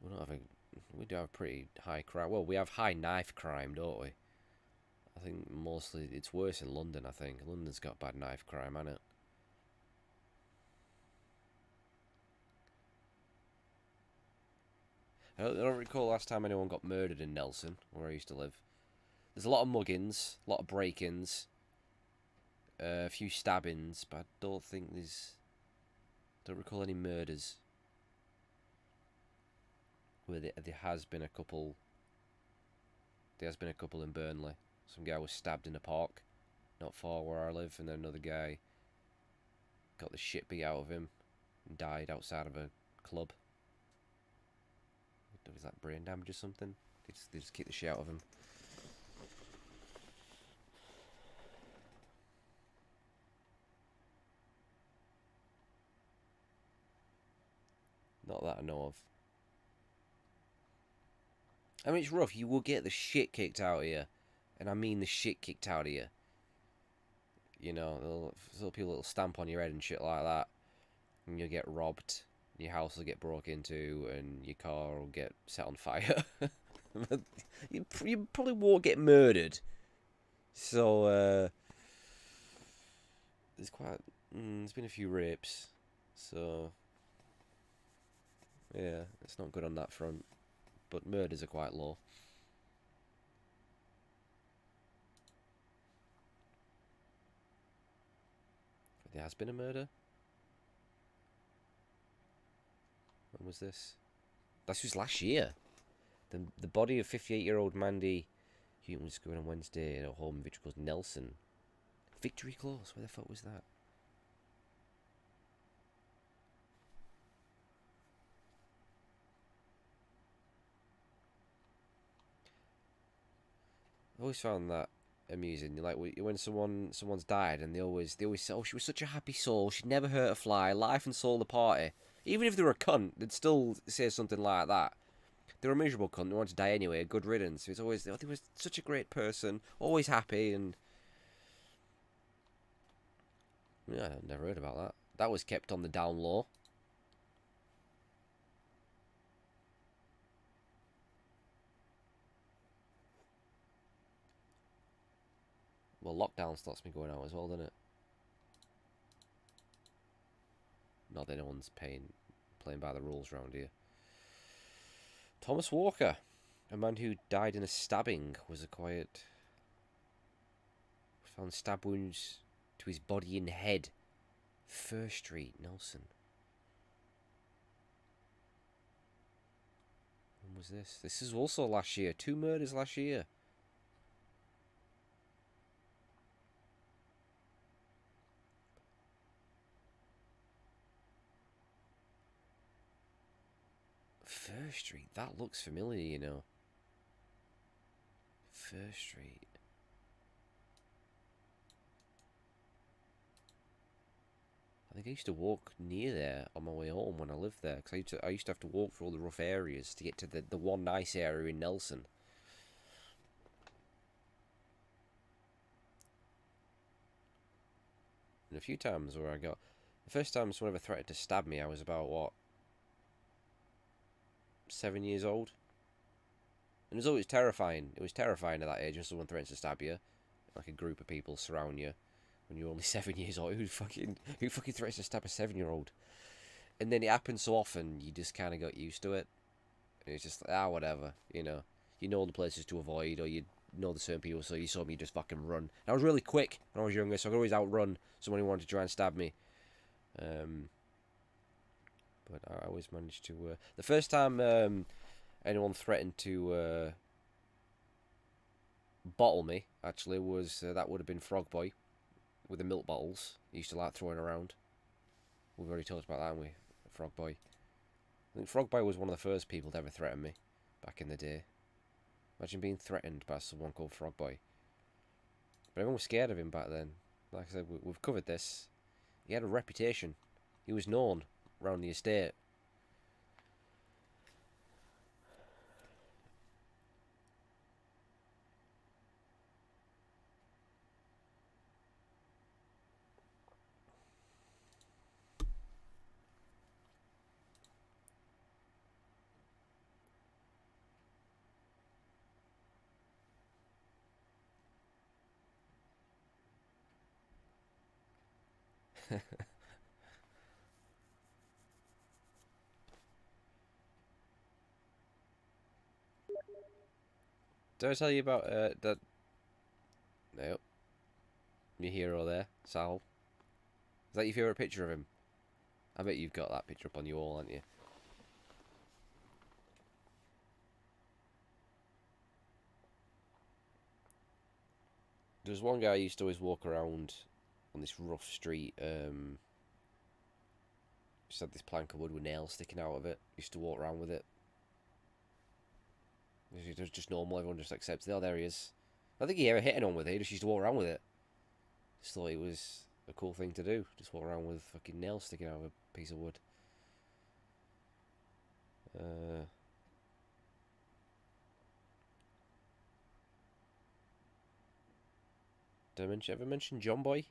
[SPEAKER 2] Well, we do have pretty high crime. Well, we have high knife crime, don't we? I think mostly it's worse in London, I think. London's got bad knife crime, hasn't it? I don't recall last time anyone got murdered in Nelson, where I used to live. There's a lot of muggings, a lot of break-ins, a few stabbings, but I don't think don't recall any murders. Where there has been a couple. There has been a couple in Burnley. Some guy was stabbed in a park, not far where I live, and then another guy got the shit beat out of him and died outside of a club. Was that brain damage or something? They just kick the shit out of him. Not that I know of. I mean, it's rough. You will get the shit kicked out of you. And I mean the shit kicked out of you. You know, people will stamp on your head and shit like that. And you'll get robbed. Your house will get broke into. And your car will get set on fire. you probably won't get murdered. So, there's been a few rapes. So, yeah, it's not good on that front. But murders are quite low. There has been a murder? When was this? This was last year. The body of 58-year-old Mandy Human was discovered on Wednesday at a home in Victory Close, Nelson. Victory Close? Where the fuck was that? I always found that amusing. Like when someone's died and they always say, "Oh, she was such a happy soul. She'd never hurt a fly. Life and soul of the party." Even if they were a cunt, they'd still say something like that. They were a miserable cunt. They wanted to die anyway. Good riddance. It's always, "Oh, they was such a great person. Always happy." And yeah, I've never heard about that. That was kept on the down low. Well, lockdown stops me going out as well, doesn't it? Not that anyone's playing by the rules around here. Thomas Walker, a man who died in a stabbing, was found stab wounds to his body and head. First Street, Nelson. When was this? This is also last year. 2 murders last year. First Street, that looks familiar, you know. First Street. I think I used to walk near there on my way home when I lived there, because I used to have to walk through all the rough areas to get to the one nice area in Nelson. And a few times where the first time someone ever threatened to stab me, I was about, what, 7 years old? And it was always terrifying. It was terrifying at that age when someone threatens to stab you. Like a group of people surround you when you're only 7 years old. Who fucking threatens to stab a 7-year-old? And then it happens so often, you just kind of got used to it. And it's just like, whatever, you know. You know the places to avoid, or you know the certain people, so you saw me just fucking run. And I was really quick when I was younger, so I could always outrun someone who wanted to try and stab me. But I always managed to... the first time anyone threatened to bottle me, actually, was... that would have been Frog Boy, with the milk bottles he used to like throwing around. We've already talked about that, haven't we? Frog Boy. I think Frog Boy was one of the first people to ever threaten me back in the day. Imagine being threatened by someone called Frog Boy. But everyone was scared of him back then. Like I said, we've covered this. He had a reputation. He was known around the estate. Did I tell you about that? Nope. Your hero there, Sal. Is that your favourite picture of him? I bet you've got that picture up on your wall, haven't you? There's one guy who used to always walk around on this rough street, Just had this plank of wood with nails sticking out of it. Used to walk around with it. It was just normal. Everyone just accepted it. Oh, there he is. I think he ever hit anyone with it. He just used to walk around with it. Just thought it was a cool thing to do. Just walk around with fucking nails sticking out of a piece of wood. Did I ever mention John Boy?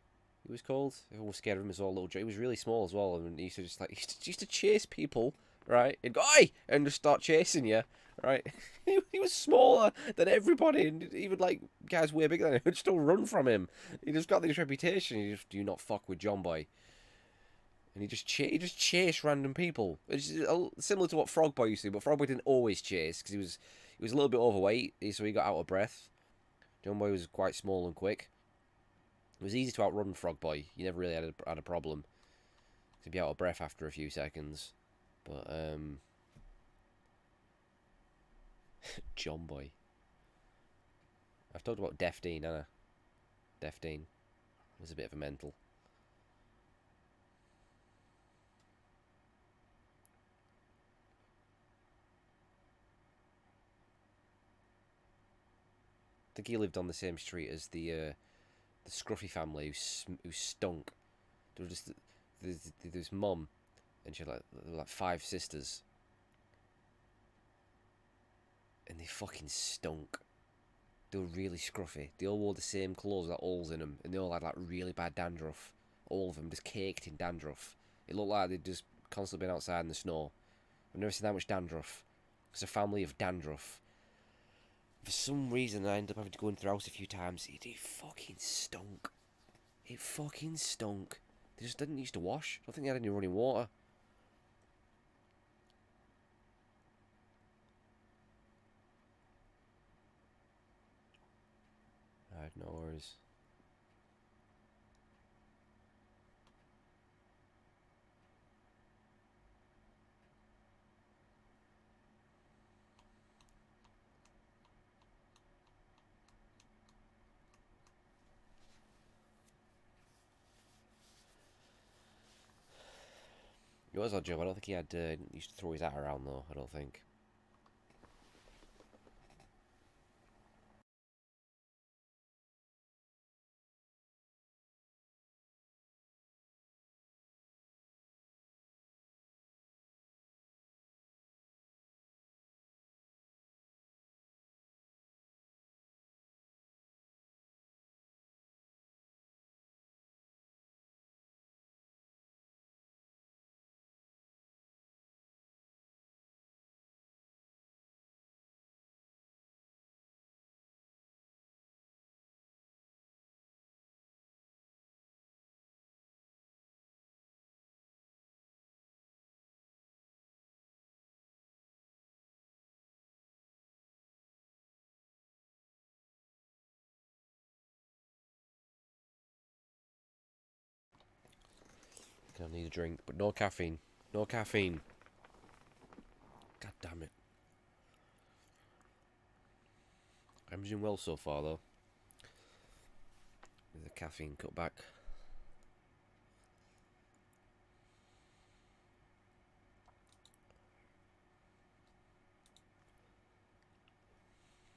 [SPEAKER 2] He was called. Everyone was scared of him as well. Little Joe. He was really small as well, and he used to just he used to chase people, right? And go, "Oi!" and just start chasing you, right? He was smaller than everybody, and even like guys way bigger than him would still run from him. He just got this reputation. He just do not fuck with John Boy, and he just chased random people. It's similar to what Frog Boy used to do, but Frog Boy didn't always chase because he was a little bit overweight, so he got out of breath. John Boy was quite small and quick. It was easy to outrun Frog Boy. You never really had a problem. He'd be out of breath after a few seconds. But, John Boy. I've talked about Def Dean, haven't I? Def Dean was a bit of a mental. I think he lived on the same street as the Scruffy family who stunk. There was just this mum, and she had like 5 sisters, and they fucking stunk. They were really scruffy. They all wore the same clothes with holes in them, and they all had like really bad dandruff. All of them just caked in dandruff. It looked like they'd just constantly been outside in the snow. I've never seen that much dandruff. It's a family of dandruff. For some reason, I ended up having to go into the house a few times. It fucking stunk. It fucking stunk. They just didn't used to wash. I don't think they had any running water. Alright, no worries. It was odd job. I don't think he had. Used to throw his hat around though. I don't think. I need a drink, but no caffeine. No caffeine. God damn it. I'm doing well so far though. With the caffeine cut back.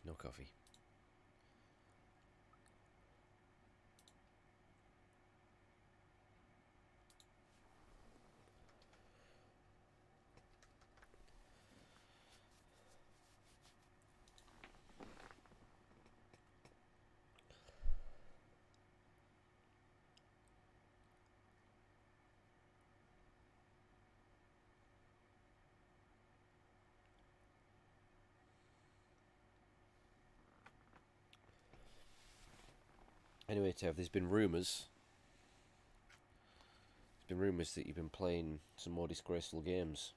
[SPEAKER 2] No coffee. Anyway, Tev, there's been rumours. There's been rumours that you've been playing some more disgraceful games.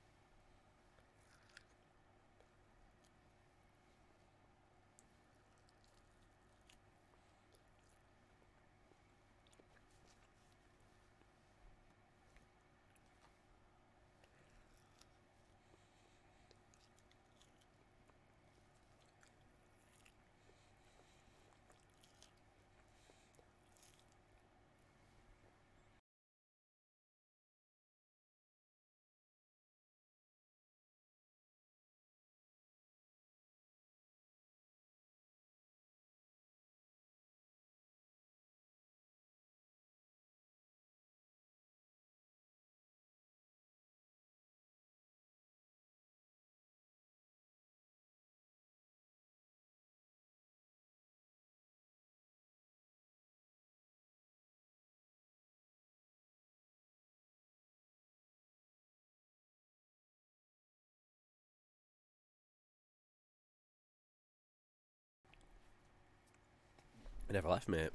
[SPEAKER 2] I never left, mate.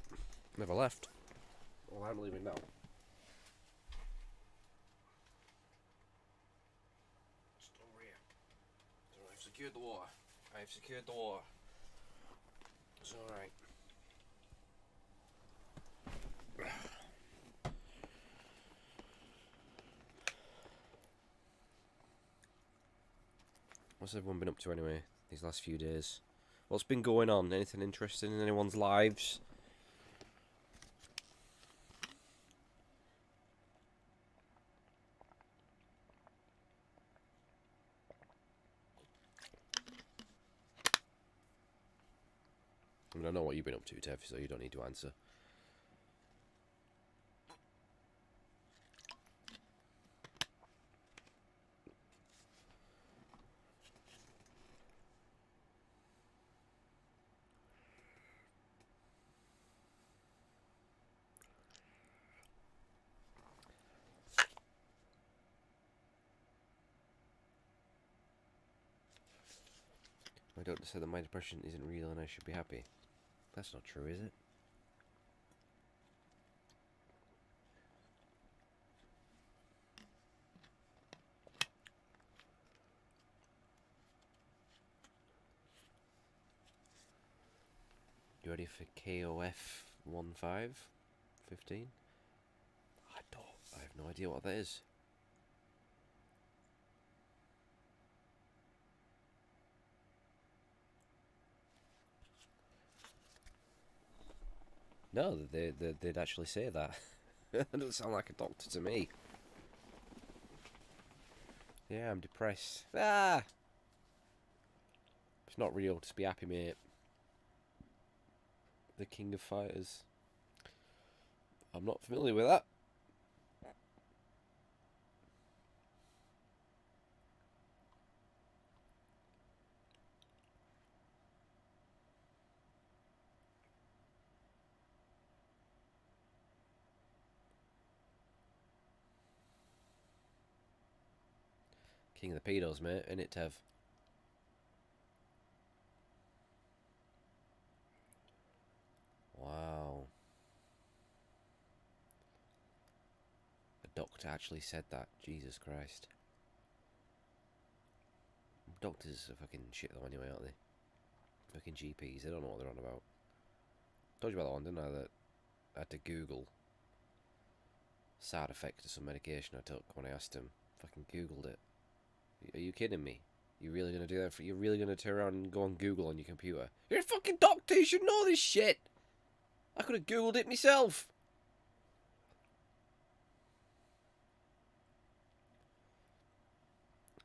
[SPEAKER 2] Never left. Well, I'm leaving now. Just over here. So I've secured the water. I've secured the water. It's alright. What's everyone been up to anyway, these last few days? What's been going on? Anything interesting in anyone's lives? I mean, I know what you've been up to, Tev, so you don't need to answer. My doctor said that my depression isn't real and I should be happy. That's not true, is it? You ready for KOF 15? I have no idea what that is. No, they'd actually say that. That doesn't sound like a doctor to me. Yeah, I'm depressed. Ah! It's not real, just be happy, mate. The King of Fighters. I'm not familiar with that. King of the Pedos, mate, innit, Tev? Wow. The doctor actually said that. Jesus Christ. Doctors are fucking shit though anyway, aren't they? Fucking GPs, they don't know what they're on about. Told you about that one, didn't I? That I had to Google side effects of some medication I took when I asked him. Fucking Googled it. Are you kidding me? You really gonna do that? You're really gonna turn around and go on Google on your computer? You're a fucking doctor. You should know this shit. I could have Googled it myself.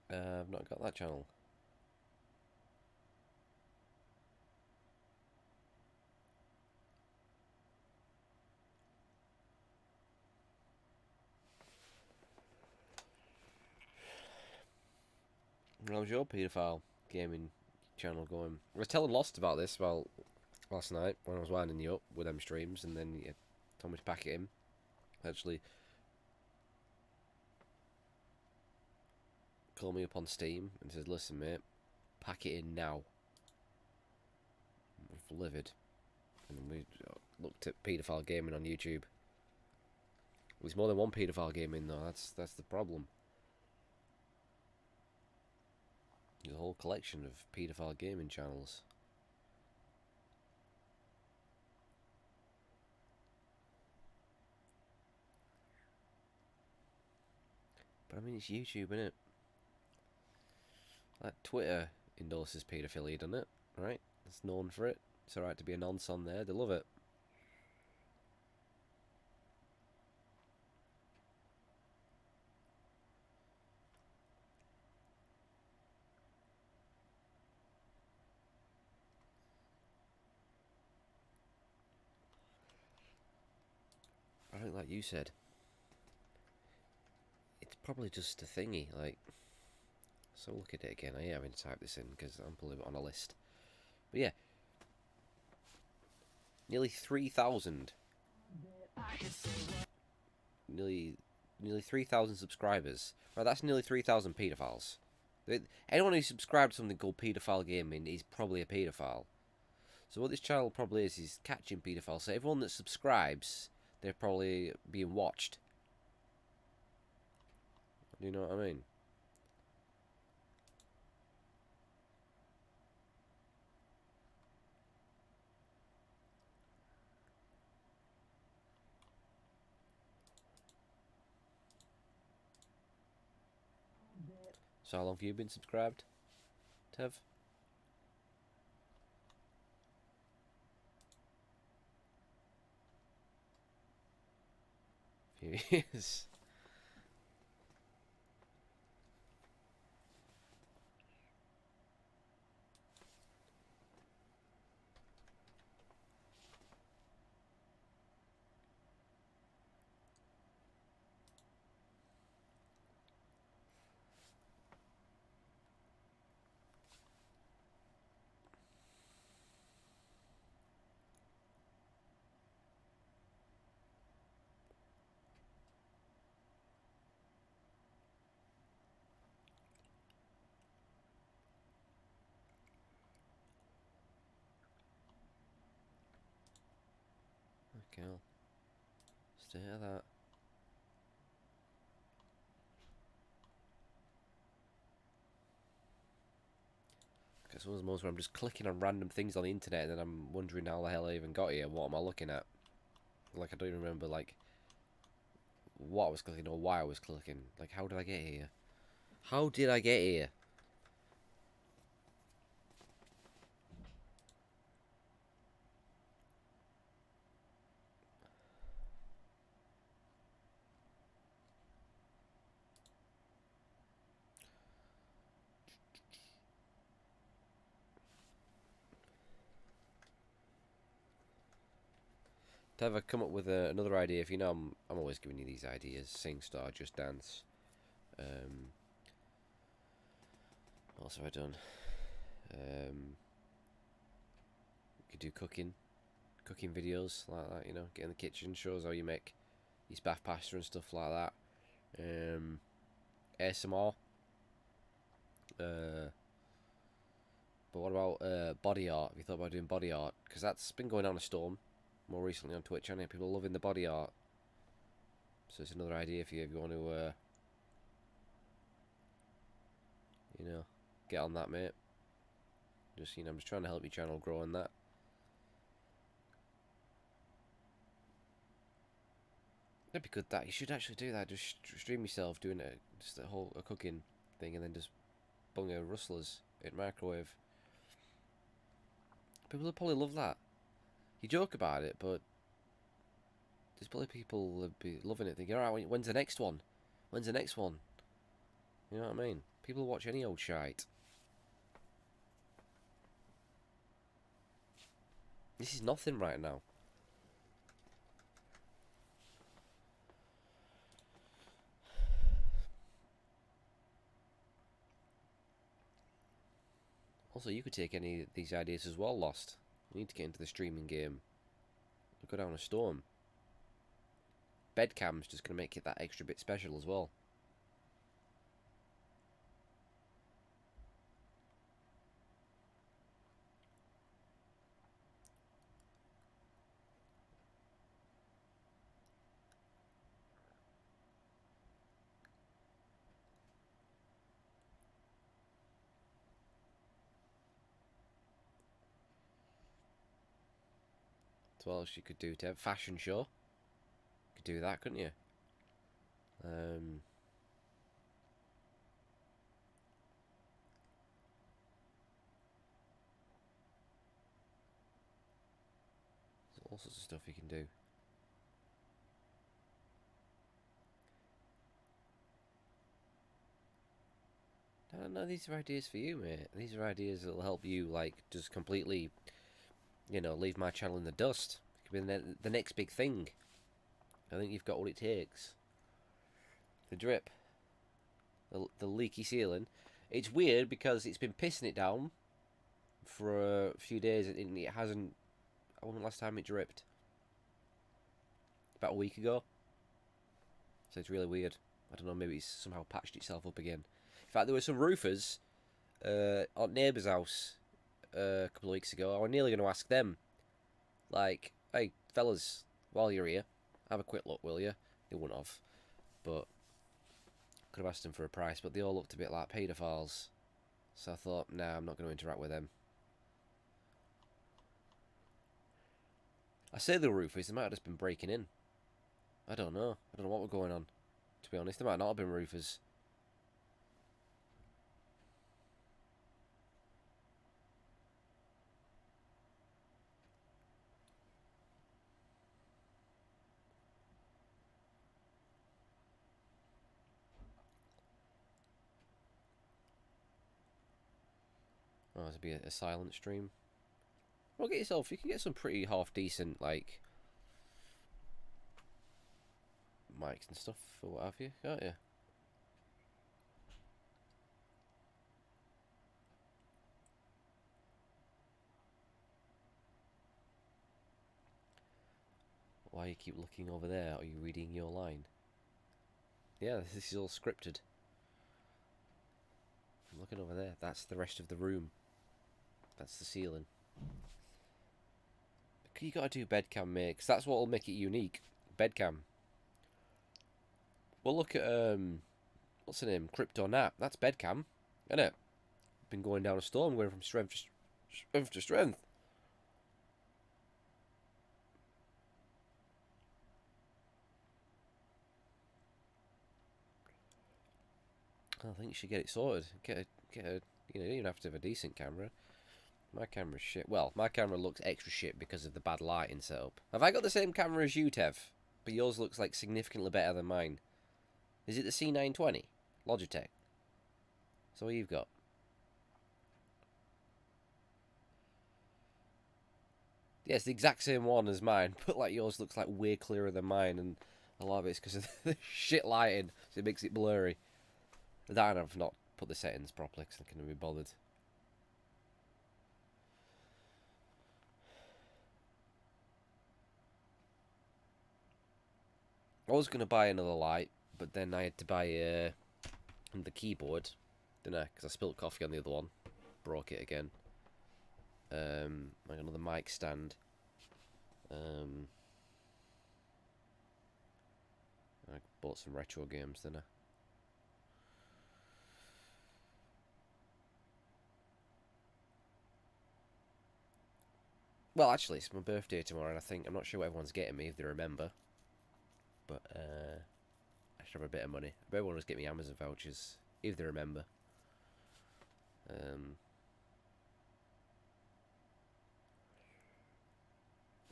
[SPEAKER 2] I've not got that channel. How's your paedophile gaming channel going? I was telling Lost about this last night when I was winding you up with them streams, and then you told me to pack it in. Actually, called me up on Steam and says, "Listen, mate, pack it in now." I was livid, and we looked at paedophile gaming on YouTube. There's more than one paedophile gaming though. That's the problem. There's a whole collection of paedophile gaming channels. But I mean, it's YouTube, innit? Like Twitter endorses paedophilia, doesn't it? Right? It's known for it. It's alright to be a nonce on there. They love it. I think, like you said, it's probably just a thingy. Like, so look at it again. I ain't having to type this in because I'm pulling it on a list. But yeah, nearly 3,000. Nearly 3,000 subscribers. Right, that's nearly 3,000 paedophiles. Anyone who subscribed to something called Paedophile Gaming is probably a paedophile. So what this channel probably is catching paedophiles. So everyone that subscribes, they're probably being watched. Do you know what I mean? So how long have you been subscribed, Tev? Few years. Okay, I'll stay at that. It's one of those moments where I'm just clicking on random things on the internet and then I'm wondering how the hell I even got here. What am I looking at? Like, I don't even remember, like, what I was clicking or why I was clicking. Like, how did I get here? How did I get here? To have come up with another idea, if you know, I'm always giving you these ideas. SingStar, Just Dance. What else have I done? You could do cooking videos like that. You know, get in the kitchen, shows how you make your spaff pasta and stuff like that. ASMR. But what about body art? Have you thought about doing body art? Because that's been going on a storm more recently on Twitch, hasn't it? People are loving the body art. So it's another idea for you if you want to, you know, get on that, mate. Just, you know, I'm just trying to help your channel grow in that. That'd be good. That you should actually do that. Just stream yourself doing it, just a cooking thing, and then just bung a rustlers in microwave. People will probably love that. You joke about it, but there's probably people that be loving it. Thinking, all right, when's the next one? When's the next one? You know what I mean? People watch any old shite. This is nothing right now. Also, you could take any of these ideas as well, Lost. You need to get into the streaming game. Go down a storm. Bedcam's just going to make it that extra bit special as well. So what else you could do to have a fashion show? You could do that, couldn't you? There's all sorts of stuff you can do. No, these are ideas for you, mate. These are ideas that'll help you, like, just completely, you know, leave my channel in the dust. It could be the next big thing. I think you've got what it takes. The drip. The leaky ceiling. It's weird because it's been pissing it down for a few days and it hasn't... When was the last time it dripped? About a week ago. So it's really weird. I don't know, maybe it's somehow patched itself up again. In fact, there were some roofers on neighbour's house a couple of weeks ago. I was nearly going to ask them, like, hey, fellas, while you're here, have a quick look, will you? They wouldn't have, but could have asked them for a price, but they all looked a bit like paedophiles. So I thought, nah, I'm not going to interact with them. I say the roofers, they might have just been breaking in. I don't know. I don't know what was going on. To be honest, they might not have been roofers. Oh, this would be a silent stream. Well, get yourself. You can get some pretty half decent like mics and stuff or what have you, can't you? Why you keep looking over there? Are you reading your line? Yeah, this is all scripted. I'm looking over there. That's the rest of the room. That's the ceiling. You gotta do bedcam, mate, because that's what'll make it unique. Bedcam. Well, look at what's the name? CryptoNat. That's bedcam, isn't it? Been going down a storm, going from strength to strength. I think you should get it sorted. Get a. You know, you don't have to have a decent camera. My camera's shit. Well, my camera looks extra shit because of the bad lighting setup. Have I got the same camera as you, Tev? But yours looks like significantly better than mine. Is it the C920? Logitech? So what you've got? Yeah, it's the exact same one as mine, but like yours looks like way clearer than mine, and a lot of it's because of the shit lighting, so it makes it blurry. That and I've not put the settings properly because I couldn't be bothered. I was going to buy another light, but then I had to buy the keyboard, didn't I? Because I spilled coffee on the other one. Broke it again. I got another mic stand. I bought some retro games, didn't I? Well, actually, it's my birthday tomorrow, and I think I'm not sure what everyone's getting me if they remember. But I should have a bit of money. I bet everyone was getting me Amazon vouchers if they remember.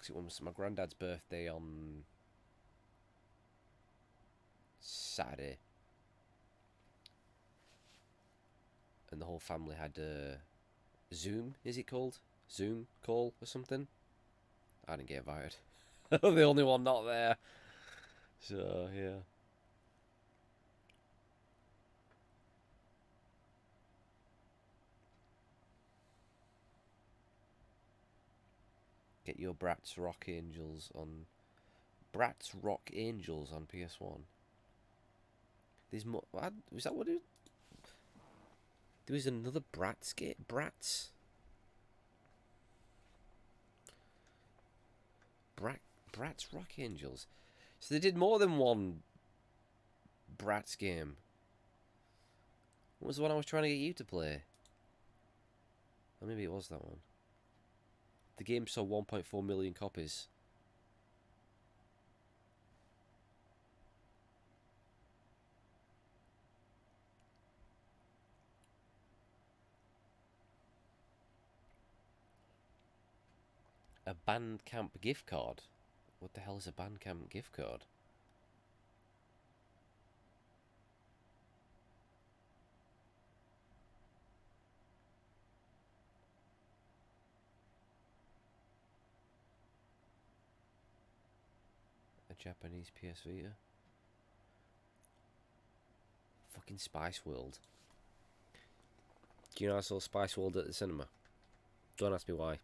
[SPEAKER 2] It was my granddad's birthday on Saturday, and the whole family had a Zoom. Is it called Zoom call or something? I didn't get invited. I'm the only one not there. So yeah. Get your Bratz Rock Angels on PS1. There's more. Was that what it? There was another Bratz game. Bratz Rock Angels. So they did more than one Bratz game. What was the one I was trying to get you to play? Or maybe it was that one. The game sold 1.4 million copies. A Bandcamp gift card? What the hell is a Bandcamp gift card? A Japanese PS Vita? Fucking Spice World. Do you know I saw Spice World at the cinema? Don't ask me why.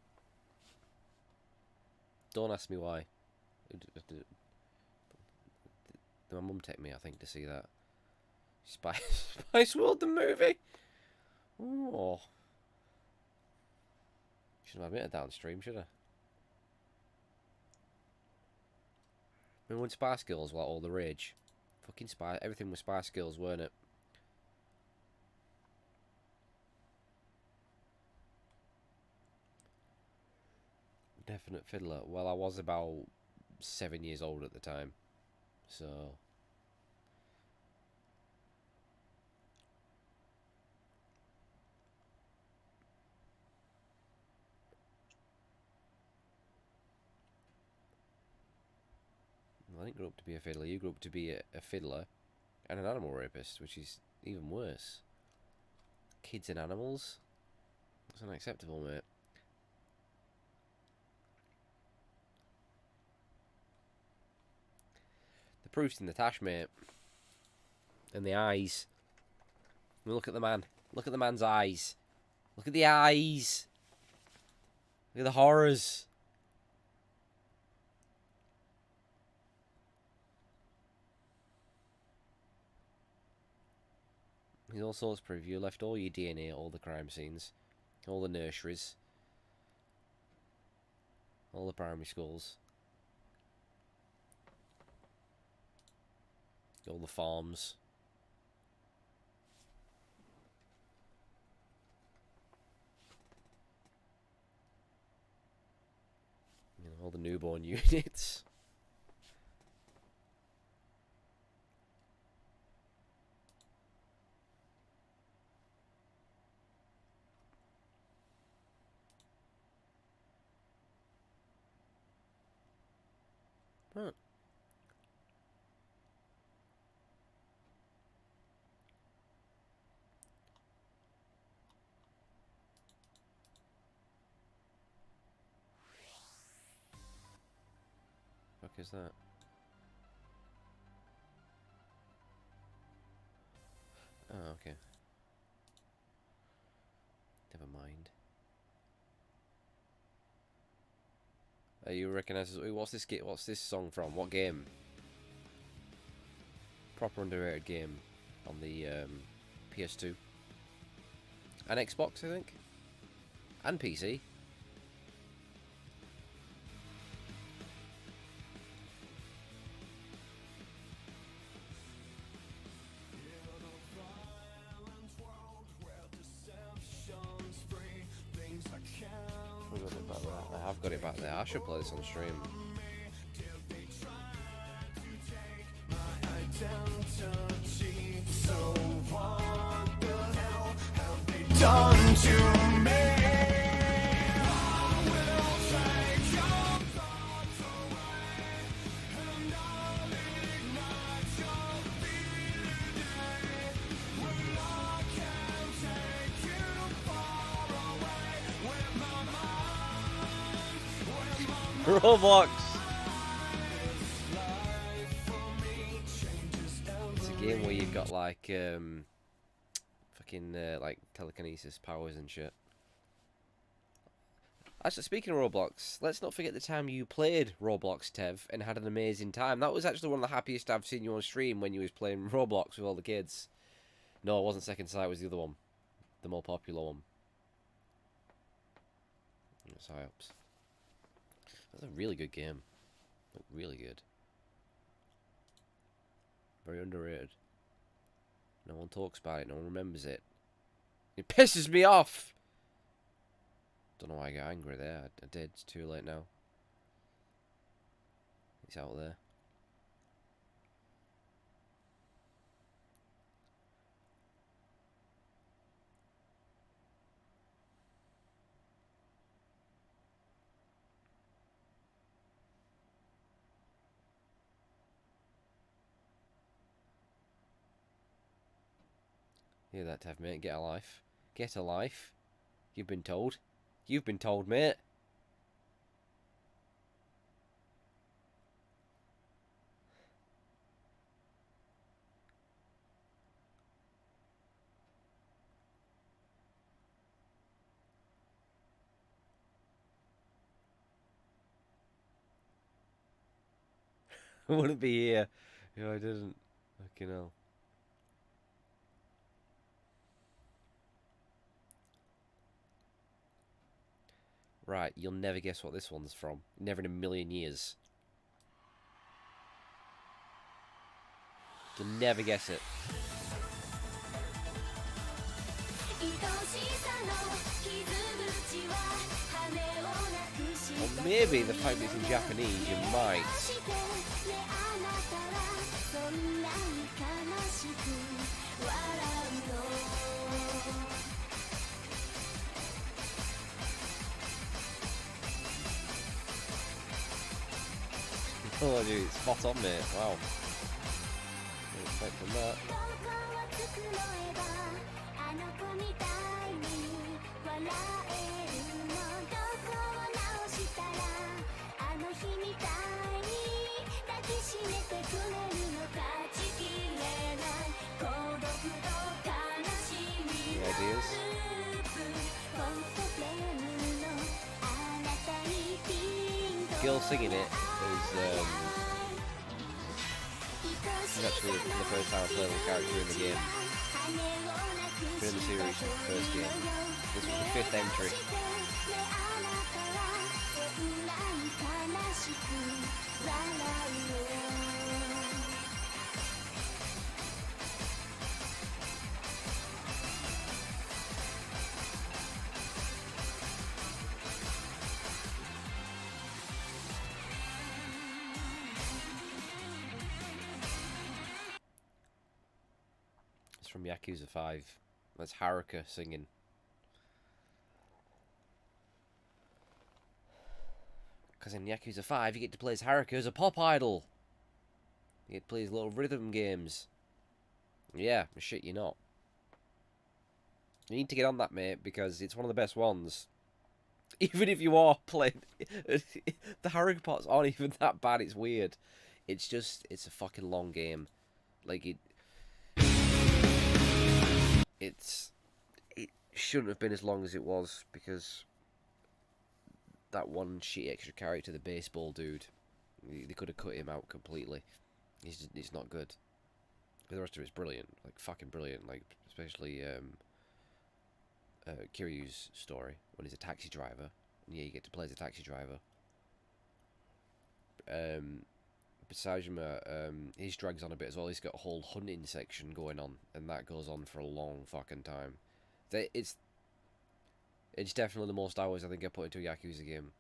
[SPEAKER 2] Don't ask me why. My mum took me, I think, to see that. Spice World, the movie? Oh. Shouldn't have admitted that on stream, should I? Remember when Spice Girls were like all the rage? Fucking Spice, everything was Spice Girls, weren't it? Definite fiddler. Well, I was about 7 years old at the time, so. I didn't grow up to be a fiddler. You grew up to be a fiddler and an animal rapist, which is even worse. Kids and animals? That's unacceptable, mate. The proof's in the tash, mate. And the eyes. I mean, look at the man. Look at the man's eyes. Look at the eyes. Look at the horrors. He's all sorts of proof. You left all your DNA at all the crime scenes, all the nurseries, all the primary schools, all the farms. You know, all the newborn units. Huh. Fuck is that? Oh, okay. Never mind. You recognise this? What's this? What's this song from? What game? Proper underrated game on the PS2 and Xbox, I think, and PC. I have got it back there. I should play this on stream. Done to me. Roblox. It's a game where you've got like fucking like telekinesis powers and shit. Actually, speaking of Roblox, let's not forget the time you played Roblox, Tev, and had an amazing time. That was actually one of the happiest I've seen you on stream when you was playing Roblox with all the kids. No, it wasn't Second Sight, it was the other one. The more popular one. Psyops. That's a really good game. Like, really good. Very underrated. No one talks about it, no one remembers it. It pisses me off! Don't know why I got angry there. I did. It's too late now. It's out there. Hear that, Tev, mate? Get a life. Get a life. You've been told. You've been told, mate. I wouldn't be here if I didn't. Fucking hell. Right, you'll never guess what this one's from. Never in a million years. You'll never guess it. Or maybe the fact that it's in Japanese, you might. Oh, dude, it's spot on, mate. Wow. Didn't expect from that. Any ideas? The girl singing it is actually the first time I played the character in the game. Been in the series, first game. This was the 5th entry. It's from Yakuza 5. That's Haruka singing. Because in Yakuza 5, you get to play as Haruka as a pop idol. You get to play his little rhythm games. Yeah, shit, you're not. You need to get on that, mate, because it's one of the best ones. Even if you are playing... the Haruka parts aren't even that bad, it's weird. It's just, it's a fucking long game. Like, it shouldn't have been as long as it was, because that one shitty extra character, the baseball dude, they could have cut him out completely. He's not good. But the rest of it's brilliant, like fucking brilliant. Like especially Kiryu's story when he's a taxi driver. And yeah, you get to play as a taxi driver. Sajima, his drags on a bit as well. He's got a whole hunting section going on, and that goes on for a long fucking time. It's definitely the most hours I think I put into a Yakuza game.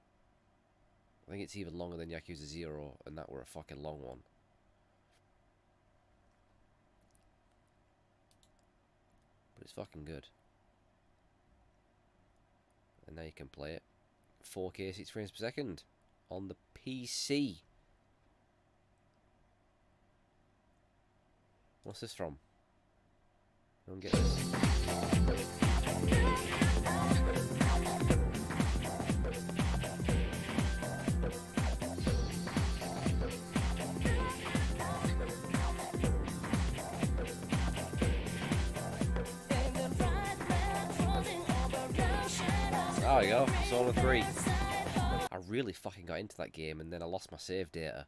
[SPEAKER 2] I think it's even longer than Yakuza 0, and that were a fucking long one. But it's fucking good. And now you can play it 4K 60 frames per second on the PC. What's this from? I don't get this. There we go, Persona 3. I really fucking got into that game and then I lost my save data.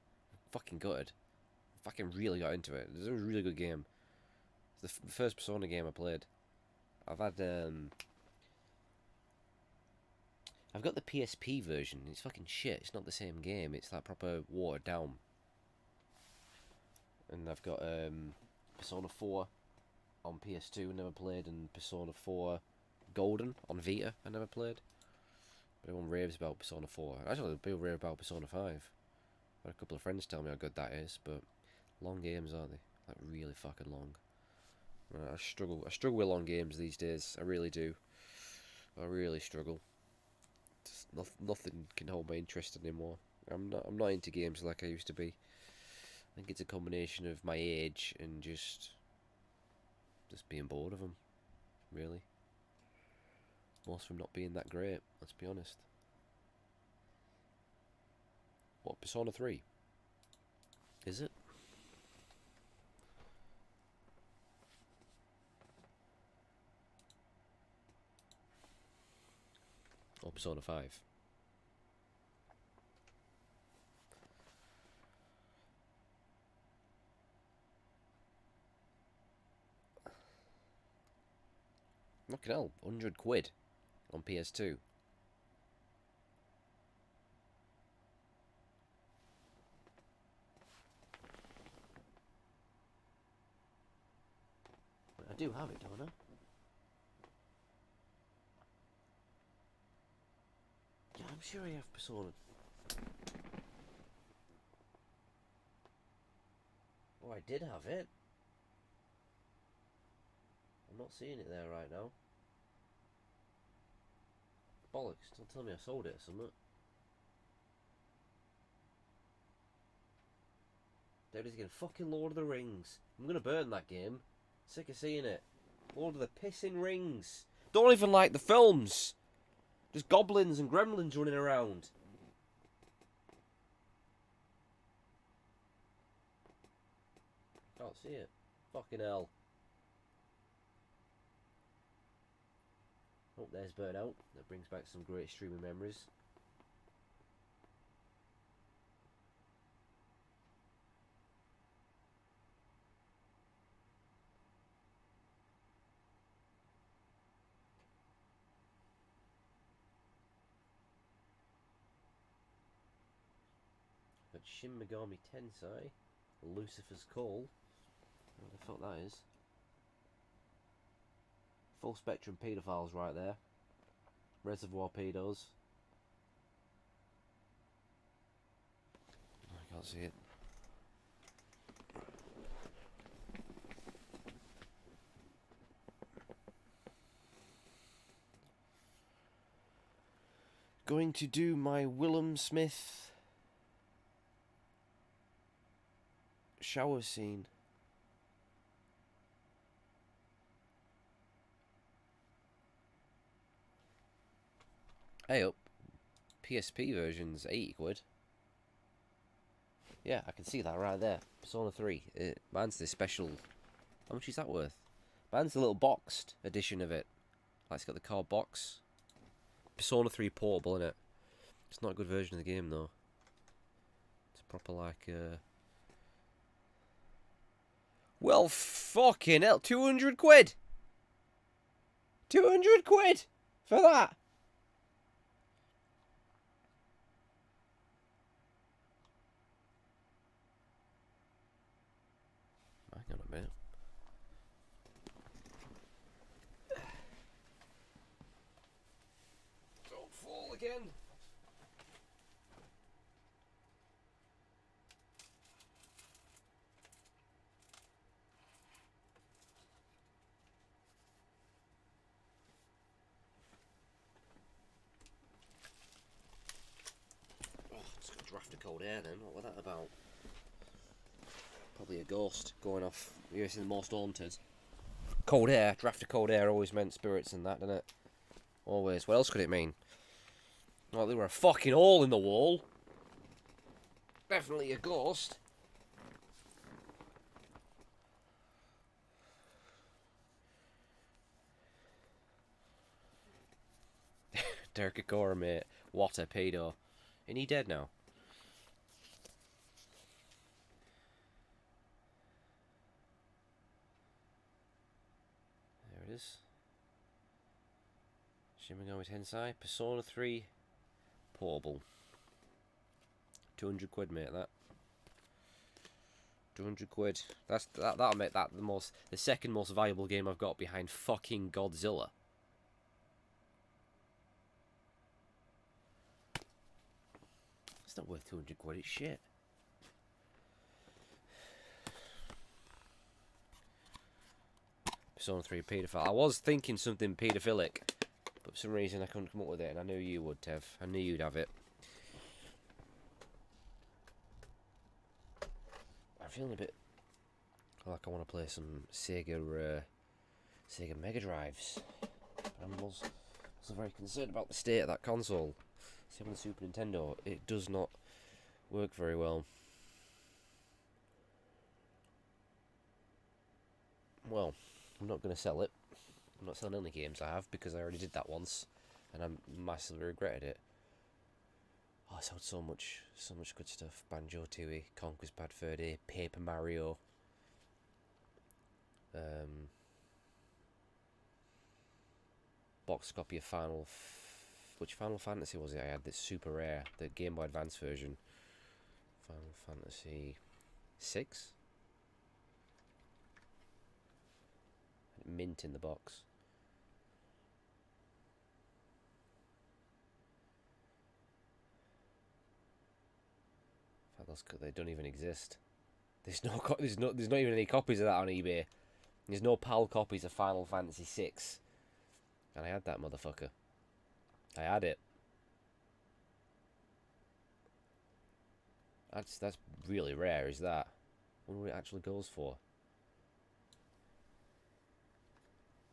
[SPEAKER 2] Fucking gutted. Fucking really got into it. It was a really good game. It's the first Persona game I played. I've got the PSP version. It's fucking shit. It's not the same game. It's like proper watered down. And I've got Persona 4 on PS2. Never played, and Persona 4 Golden on Vita. I never played. But everyone raves about Persona 4. Actually, people rave about Persona 5. I've had a couple of friends tell me how good that is, but long games, aren't they? Like really fucking long. I struggle with long games these days. I really do. I really struggle. Just nothing can hold my interest anymore. I'm not into games like I used to be. I think it's a combination of my age and just being bored of them. Really. Most of them not being that great. Let's be honest. What, Persona 3? Is it? Or Persona 5? Fucking hell, 100 quid on PS2. I do have it, don't I? Yeah, I'm sure I have Persona. Oh, I did have it. I'm not seeing it there right now. Bollocks, don't tell me I sold it or something. There it is again, fucking Lord of the Rings. I'm gonna burn that game. Sick of seeing it. Lord of the pissing Rings. Don't even like the films. Just goblins and gremlins running around. Can't see it. Fucking hell. Oh, there's Burnout. That brings back some great streaming memories. Got Shin Megami Tensei, Lucifer's Call. What the fuck that is? Full spectrum paedophiles right there. Reservoir pedos. I can't see it. Going to do my Willem Smith shower scene. Hey up. PSP version's 80 quid. Yeah, I can see that right there. Persona 3. Mine's the special. How much is that worth? Mine's the little boxed edition of it. Like it's got the card box. Persona 3 portable, innit? It's not a good version of the game though. It's proper like well, fucking hell, 200 quid! 200 quid for that! Hang on a minute. Don't fall again! Draft of cold air then, what was that about? Probably a ghost going off. You're the most haunted. Cold air, draft of cold air always meant spirits and that, didn't it? Always. What else could it mean? Like there were a fucking hole in the wall. Definitely a ghost. Derek Agora, mate. What a pedo. Isn't he dead now? There it is. Shin Megami Tensei, Persona 3, portable. 200 quid, mate, that. 200 quid. That'll make that the second most valuable game I've got behind fucking Godzilla. It's not worth 200 quid, it's shit. Persona 3 paedophile. I was thinking something paedophilic, but for some reason I couldn't come up with it, and I knew you would, Tev. I knew you'd have it. I'm feeling a bit like I want to play some Sega Mega Drives. I was very concerned about the state of that console. Same with the Super Nintendo, it does not work very well. Well, I'm not going to sell it. I'm not selling any games I have because I already did that once, and I massively regretted it. Oh, I sold so much good stuff. Banjo-Tooie, Conquest Bad Fur Day, Paper Mario. Box copy of which Final Fantasy was it I had that's super rare? The Game Boy Advance version. Final Fantasy 6? mint in the box. In fact, they don't even exist. There's not even any copies of that on eBay. There's no PAL copies of Final Fantasy VI. And I had that motherfucker. I had it. That's really rare, is that? I wonder what it actually goes for.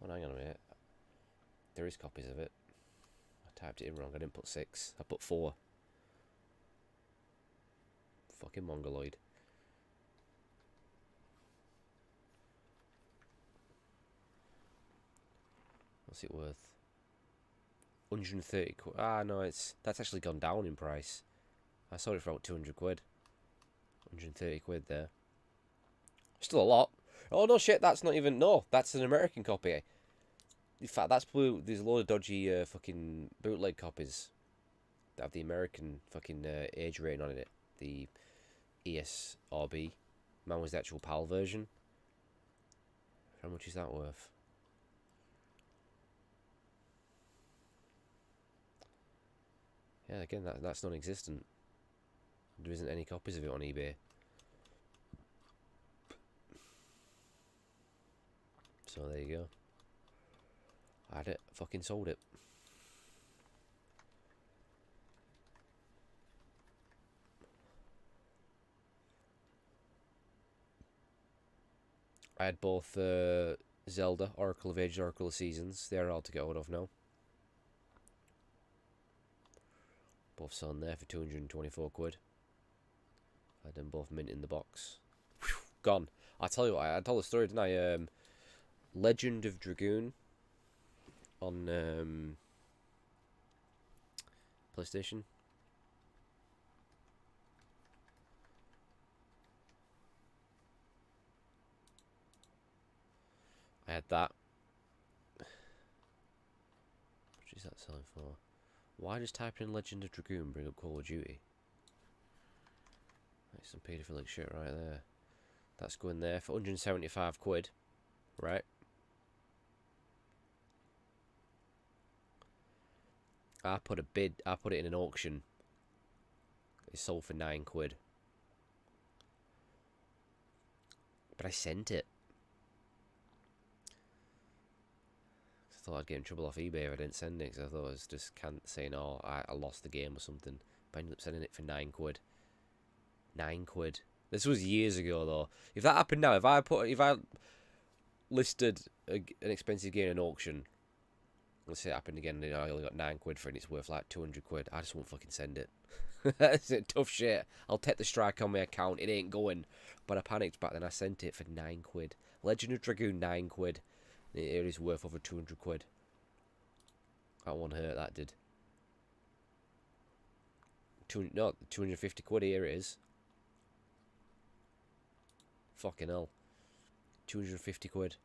[SPEAKER 2] Oh, hang on a minute. There is copies of it. I typed it in wrong. I didn't put 6. I put 4. Fucking mongoloid. What's it worth? 130 quid. Ah, no, that's actually gone down in price. I sold it for about 200 quid. 130 quid there. Still a lot. Oh, no, shit, that's not even... No, that's an American copy. In fact, that's blue. There's a load of dodgy fucking bootleg copies that have the American fucking age rating on it. The ESRB. Mine was the actual PAL version. How much is that worth? Yeah, again, that's non-existent. There isn't any copies of it on eBay. So there you go. I had it. Fucking sold it. I had both Zelda, Oracle of Ages, Oracle of Seasons. They're all to get hold of now. Both selling there for 224 quid. I had them both mint in the box. Whew, gone. I tell you what, I told the story, didn't I? Legend of Dragoon on PlayStation. I had that. What is that selling for? Why does typing in Legend of Dragoon bring up Call of Duty? That's some paedophilic shit right there. That's going there for 175 quid. Right. I put it in an auction. It sold for 9 quid. But I sent it. I thought I'd get in trouble off eBay if I didn't send it, because I thought I was just saying, oh, I lost the game or something. But I ended up sending it for 9 quid. 9 quid. This was years ago, though. If that happened now, if I listed an expensive game in auction, let's say it happened again, and I only got 9 quid for it, and it's worth like 200 quid, I just won't fucking send it. That's it, tough shit. I'll take the strike on my account, it ain't going. But I panicked back then, I sent it for 9 quid. Legend of Dragoon, 9 quid. It is worth over 200 quid. That one hurt, that did. 250 quid, here it is. Fucking hell. 250 quid.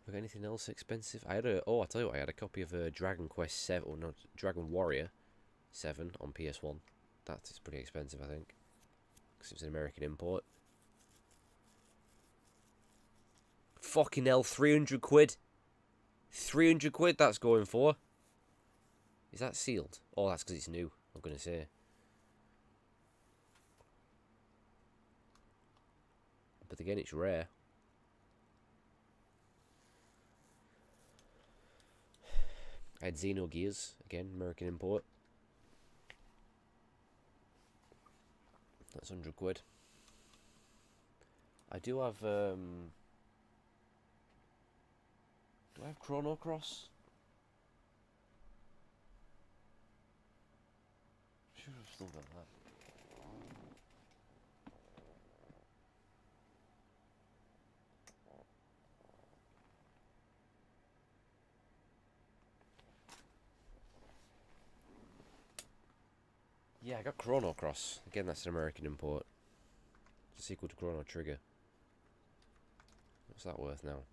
[SPEAKER 2] Have I got anything else expensive? I tell you what, I had a copy of Dragon Quest 7, or no, Dragon Warrior 7 on PS1. That is pretty expensive, I think. Because it was an American import. Fucking hell, 300 quid. 300 quid that's going for. Is that sealed? Oh, that's because it's new, I'm going to say. But again, it's rare. I had Xenogears, again, American import. That's 100 quid. I do have, do I have Chrono Cross? Should have still got that. Yeah, I got Chrono Cross. Again, that's an American import. It's a sequel to Chrono Trigger. What's that worth now?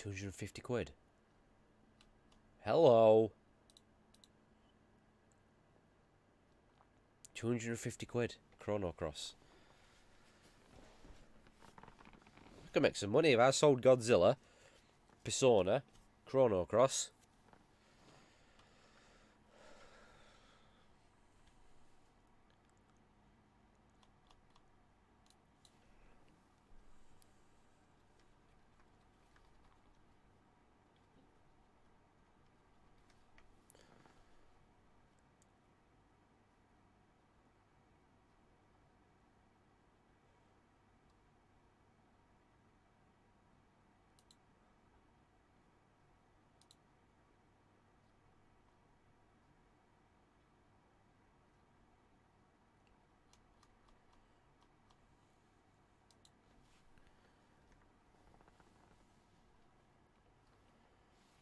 [SPEAKER 2] £250. Hello. 250 quid. Chrono Cross. I could make some money if I sold Godzilla, Persona, Chrono Cross.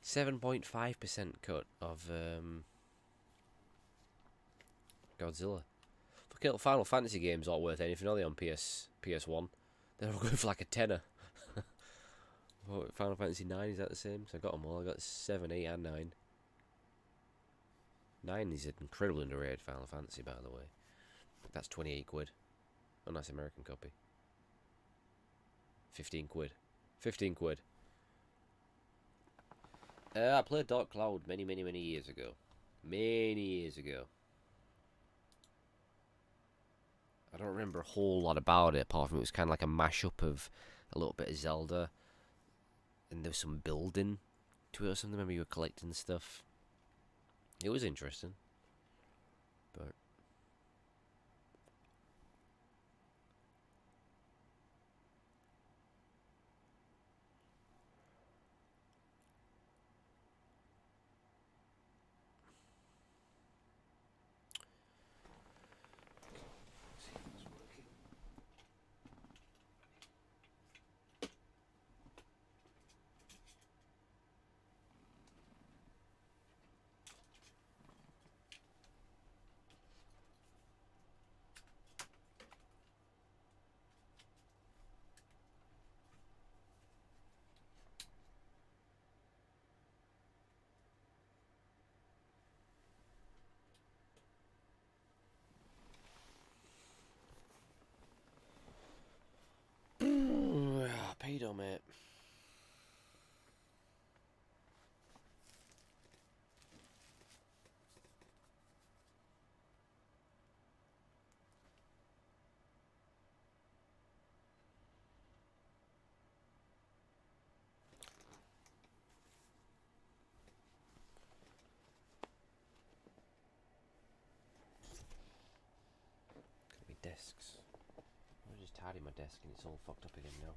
[SPEAKER 2] .5% cut of Godzilla. Fuck it, Final Fantasy games aren't worth anything, are they, on PS1? They're all going for like a tenner. What, Final Fantasy 9, is that the same? So I got them all. I got 7, 8 and 9. 9 is an incredibly underrated Final Fantasy, by the way. That's 28 quid. Oh, nice American copy. 15 quid. 15 quid. I played Dark Cloud many years ago. Many years ago. I don't remember a whole lot about it, apart from it was kind of like a mashup of a little bit of Zelda. And there was some building to it or something. Remember you were collecting stuff. It was interesting. But... Pedo, mate. Could be desks. I just tidied my desk and it's all fucked up again now.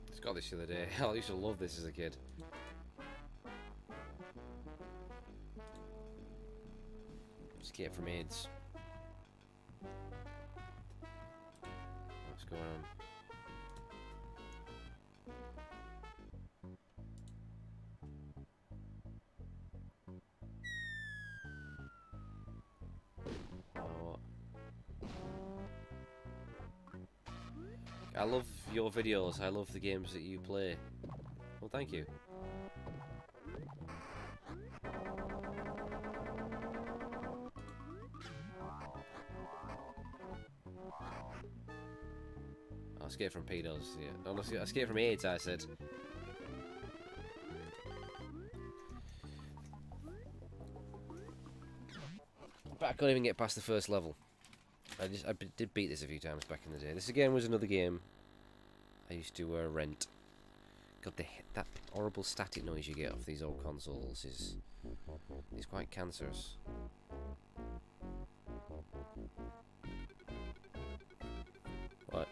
[SPEAKER 2] Just got this the other day. I used to love this as a kid. Escape from AIDS. What's going on? Oh, what? I love your videos. I love the games that you play. Well, thank you. I'll escape from pedos, yeah. No, I'll escape from AIDS, I said. But I couldn't even get past the first level. I did beat this a few times back in the day. This again was another game I used to rent. God, that horrible static noise you get off these old consoles is quite cancerous. What?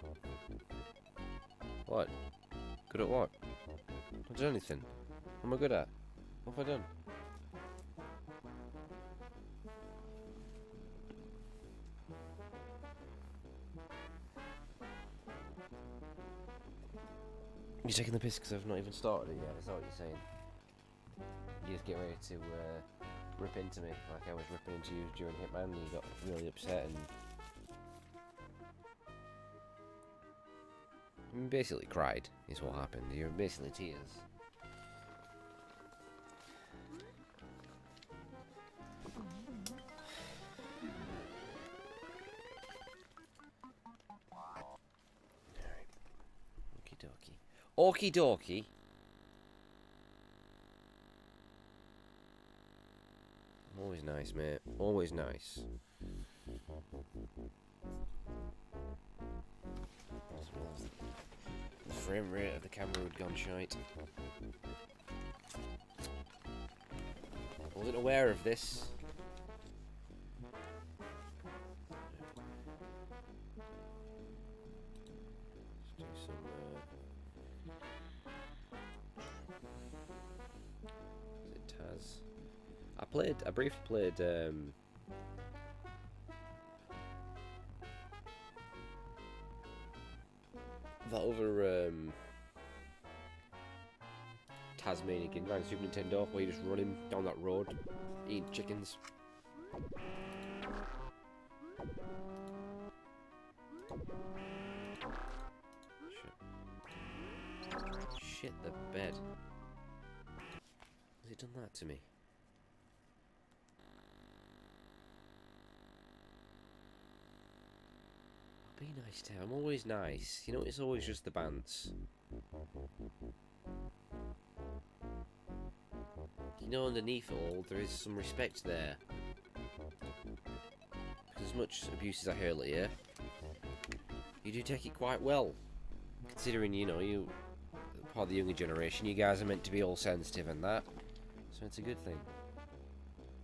[SPEAKER 2] What? Good at what? Not done anything. What am I good at? What have I done? You're taking the piss because I've not even started it yet, is that what you're saying? You just get ready to rip into me like I was ripping into you during Hitman and you got really upset and... You basically cried, is what happened. You're basically tears. Okie dokie. Always nice, mate. Always nice. The frame rate of the camera had gone shite. I wasn't aware of this. I briefly played that other Tasmania game on Super Nintendo where you just run him down that road eating chickens. Shit the bed. Has it done that to me? Be nice to him. I'm always nice. You know, it's always just the bants. You know, underneath it all, there is some respect there. Because as much abuse as I hurl at you, you do take it quite well. Considering, you know, you part of the younger generation, you guys are meant to be all sensitive and that. So it's a good thing.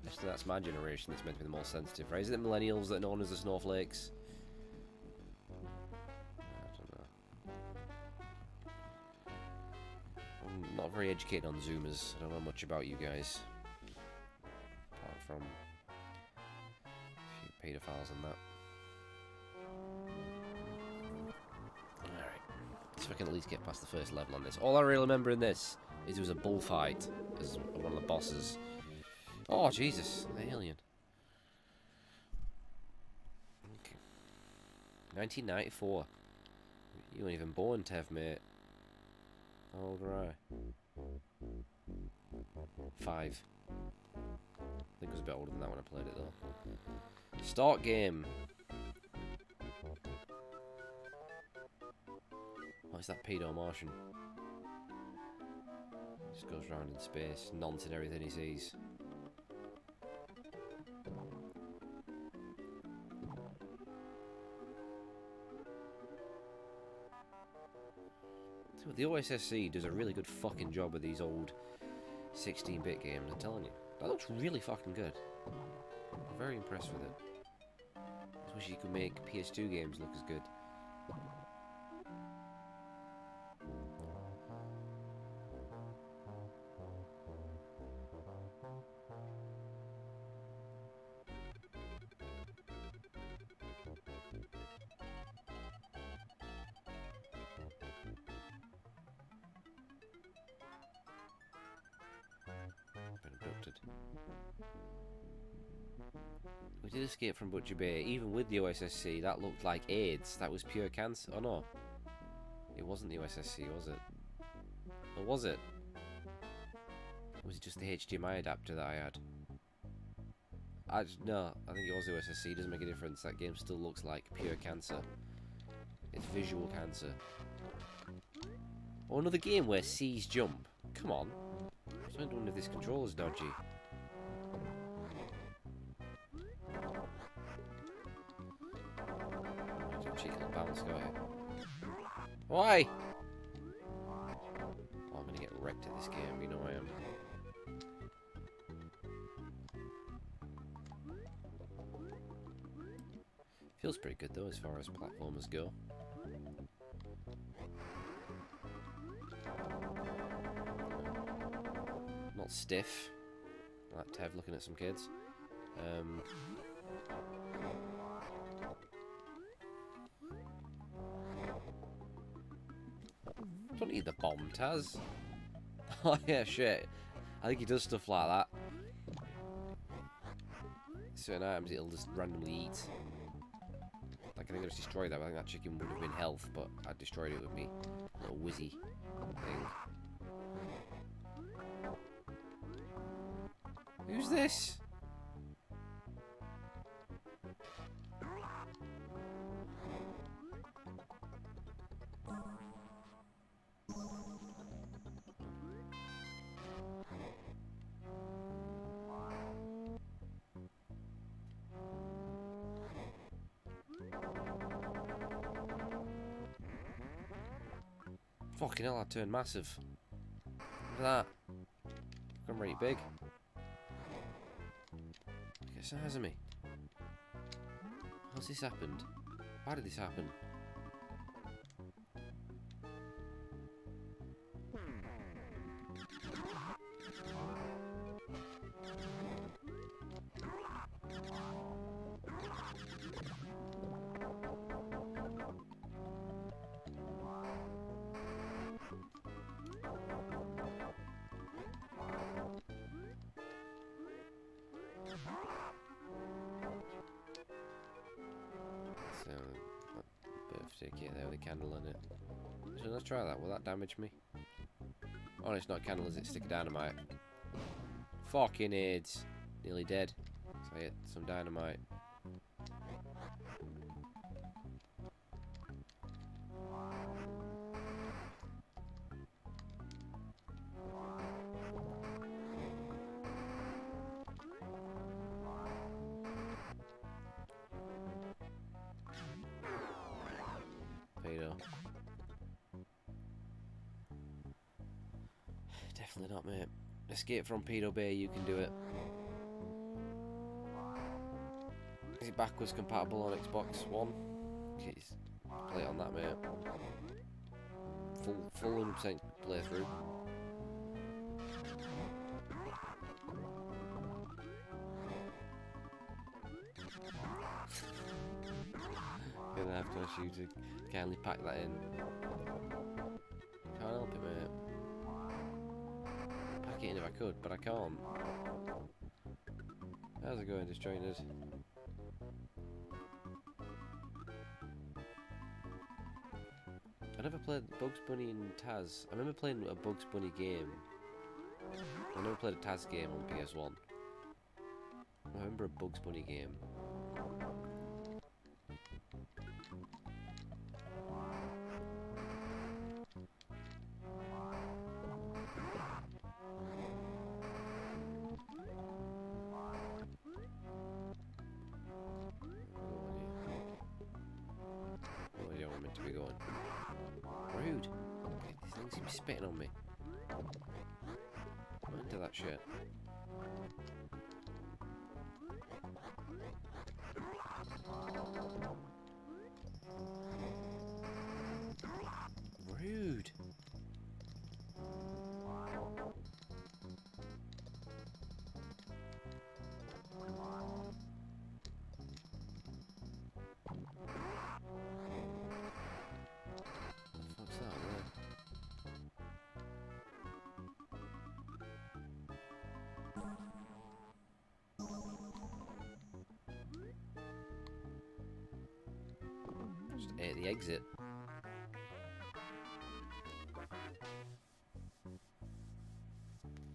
[SPEAKER 2] Actually, that's my generation that's meant to be the most sensitive, right? Isn't it millennials that are known as the snowflakes? I'm not very educated on Zoomers. I don't know much about you guys. Apart from a few pedophiles and that. Alright. Let's see if I can at least get past the first level on this. All I really remember in this is there was a bullfight as one of the bosses. Oh, Jesus. An alien. Okay. 1994. You weren't even born, Tev, mate. How old were I? 5. I think I was a bit older than that when I played it though. Start game. What's that pedo Martian? Just goes around in space, nonsense everything he sees. The OSSC does a really good fucking job with these old 16-bit games, I'm telling you. That looks really fucking good. I'm very impressed with it. I wish you could make PS2 games look as good. We did escape from Butcher Bay. Even with the OSSC, that looked like AIDS. That was pure cancer. Oh no. It wasn't the USSC, was it? Or was it? Or was it just the HDMI adapter that I had? No, I think it was the USSC. It doesn't make a difference. That game still looks like pure cancer. It's visual cancer. Oh, another game where C's jump. Come on. I don't wonder if this controller's dodgy. Cheeky little bounce guy. Why? Oh, I'm gonna get wrecked at this game, you know I am. Feels pretty good though as far as platformers go. Not stiff. Like Tev looking at some kids. Don't need the bomb, Taz. Oh yeah, shit. I think he does stuff like that. Certain items it'll just randomly eat. Like I think I just destroyed that, but I think that chicken would have been health, but I destroyed it with me little whizzy thing. Who's this? Fucking hell, I turned massive. Look at that. I'm really big. Look at the size of me. How's this happened? Why did this happen? So, birthday kit there with a candle in it. So let's try that. Will that damage me? Oh, it's not a candle, is it? Stick of dynamite. Fucking AIDS. Nearly dead. So I hit some dynamite. Pedo. Definitely not, mate. Escape from Pedo Bay, you can do it. Is it backwards compatible on Xbox One? Jeez. Play it on that, mate. Full 100% playthrough. Gonna have to ask you to kindly pack that in. Can't help it, mate. Pack it in if I could, but I can't. How's it going, Disjointed? I never played Bugs Bunny and Taz. I remember playing a Bugs Bunny game. I never played a Taz game on PS1. I remember a Bugs Bunny game. Where do you want me to be going? Rude. Okay, these things keep spitting on me. I'm into that shit. Rude. What's that there? Just ate the exit.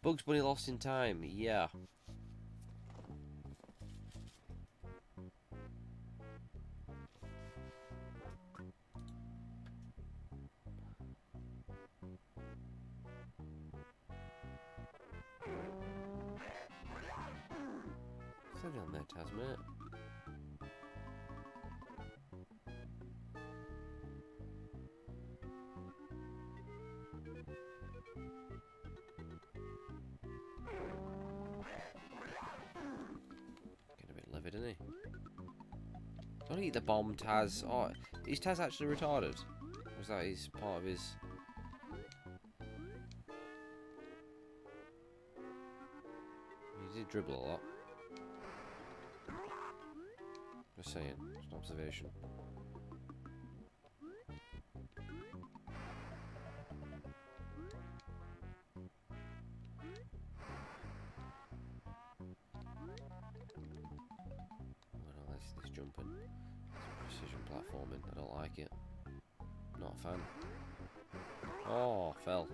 [SPEAKER 2] Bugs Bunny Lost in Time, yeah. What's that on there, Taz, mate? Getting a bit livid, isn't he? Don't eat the bomb, Taz. Oh, is Taz actually retarded? Was that his part of his... He did dribble a lot. Just saying, it's an observation. Well, this jumping. It's precision platforming. I don't like it. Not a fan. Oh, fell.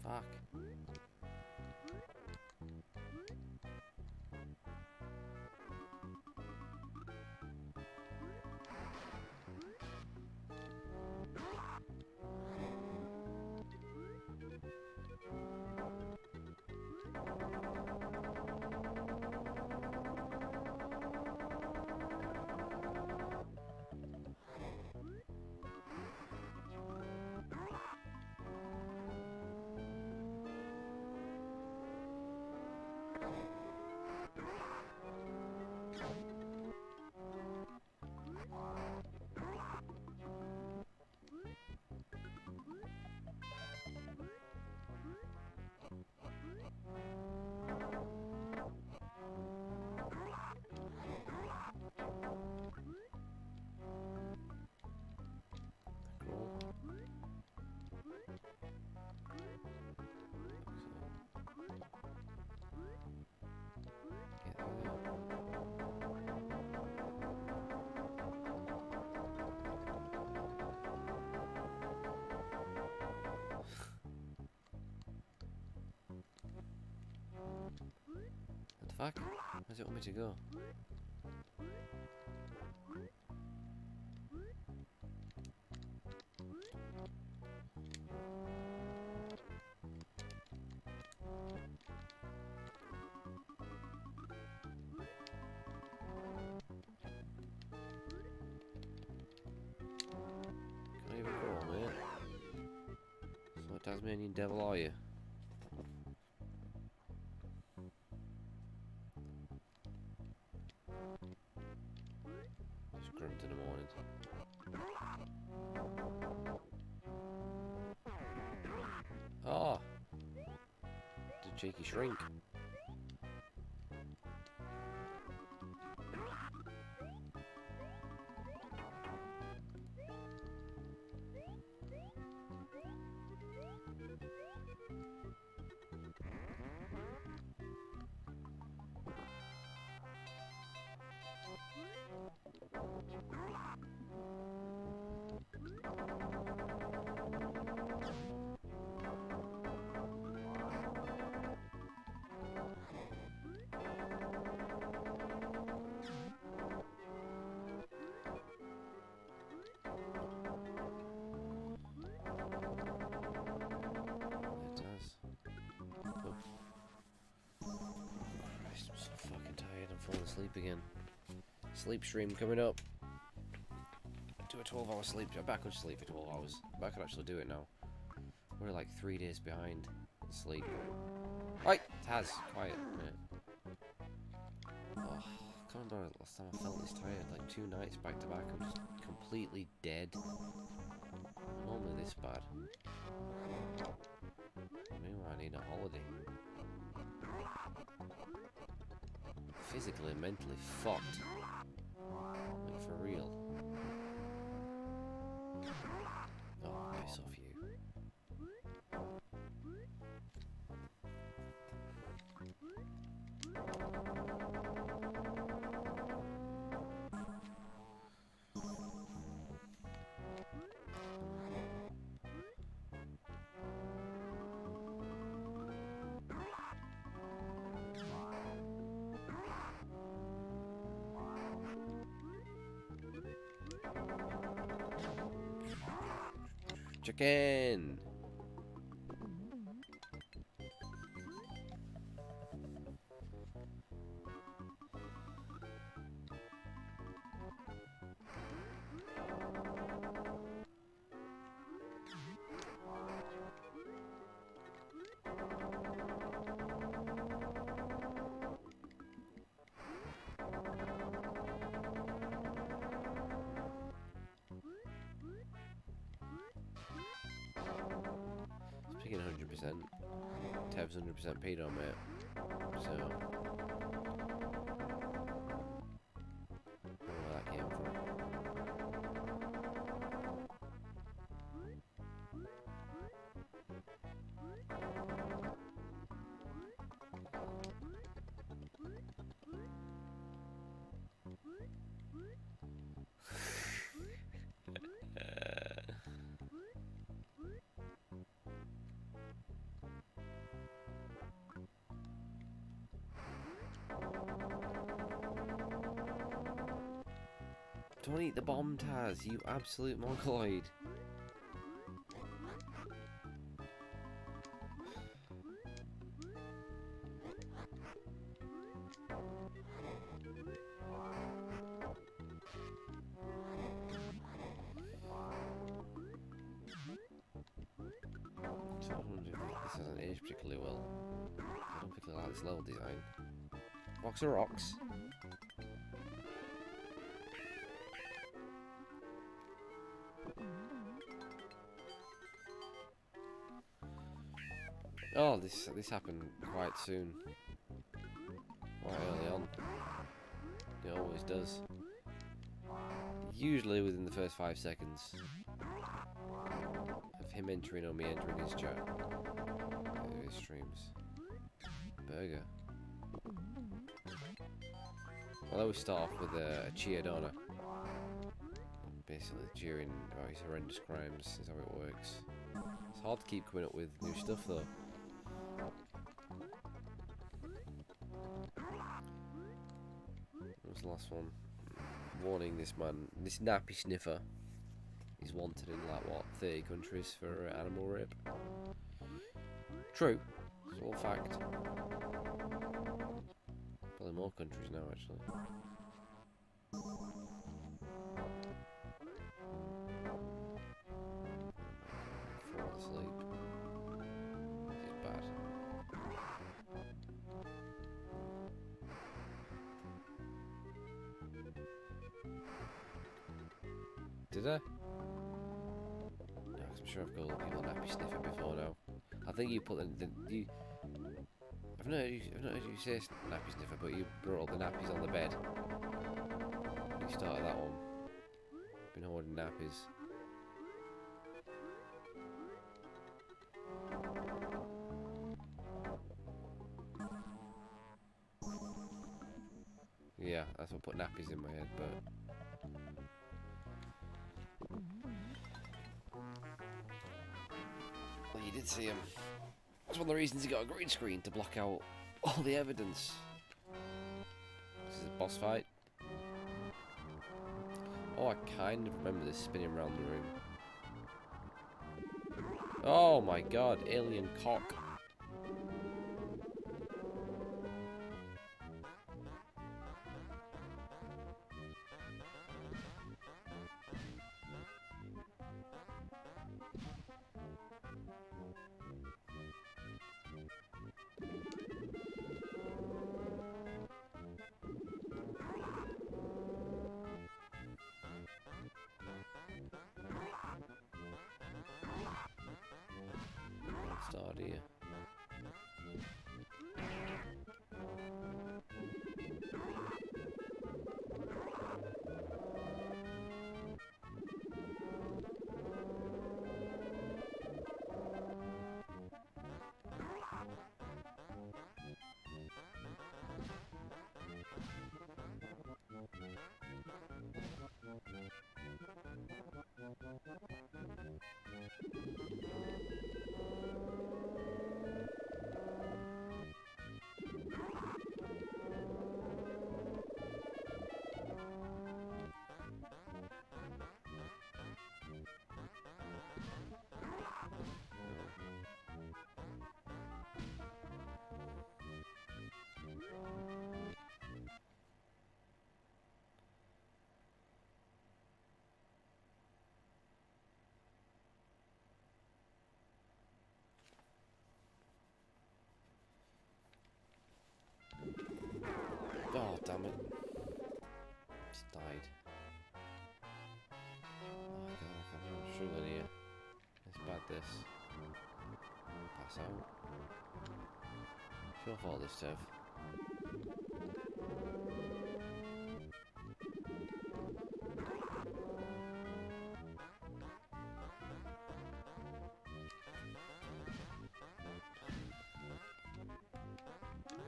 [SPEAKER 2] Fuck. What the fuck? Where's it want me to go? Can't even go, mate. So what Tasmanian devil are you? Just grunt in the morning. Oh! The cheeky shrink. Falling asleep again. Sleep stream coming up. Do a 12-hour sleep. I'm back on sleep for 12 hours. But I can actually do it now. We're like 3 days behind in sleep. Right, Taz, quiet. Mate. Oh, I can't remember last time I felt this tired. Like 2 nights back to back. I'm just completely dead. I'm normally this bad. Meanwhile, I need a holiday. physically and mentally fucked. Like, for real. Oh, piss off you. Chicken! Speaking 100%, Tev's 100% paid on mate, so I don't know where that came from. Don't eat the bomb, Taz, you absolute mongoloid. So I wonder if this hasn't aged particularly well. I don't particularly like this level design. Box of rocks. Oh, this happened quite soon. Quite early on. It always does. Usually within the first 5 seconds of him entering or me entering his chat. His streams. Burger. Well, I always start off with a cheer, don't I? Basically cheering about his horrendous crimes is how it works. It's hard to keep coming up with new stuff though. What was the last one? Warning, this man, this nappy sniffer is wanted in like what, 30 countries for animal rape. True, it's all fact. Probably more countries now actually. Fall asleep. This is bad. Did I? No, 'cause I'm sure I've got people nappy sniffer before now. I think you put you. I've not heard you say nappy sniffer, but you brought all the nappies on the bed. You started that one. Been hoarding nappies. Yeah, that's what put nappies in my head, but. Well, you did see him. That's one of the reasons he got a green screen to block out all the evidence. This is a boss fight. Oh, I kind of remember this spinning around the room. Oh my god, alien cock. Start here. Oh, damn it. Just died. Oh god, I'm struggling here. It's bad, this. Pass out. It's your fault, this, Tev.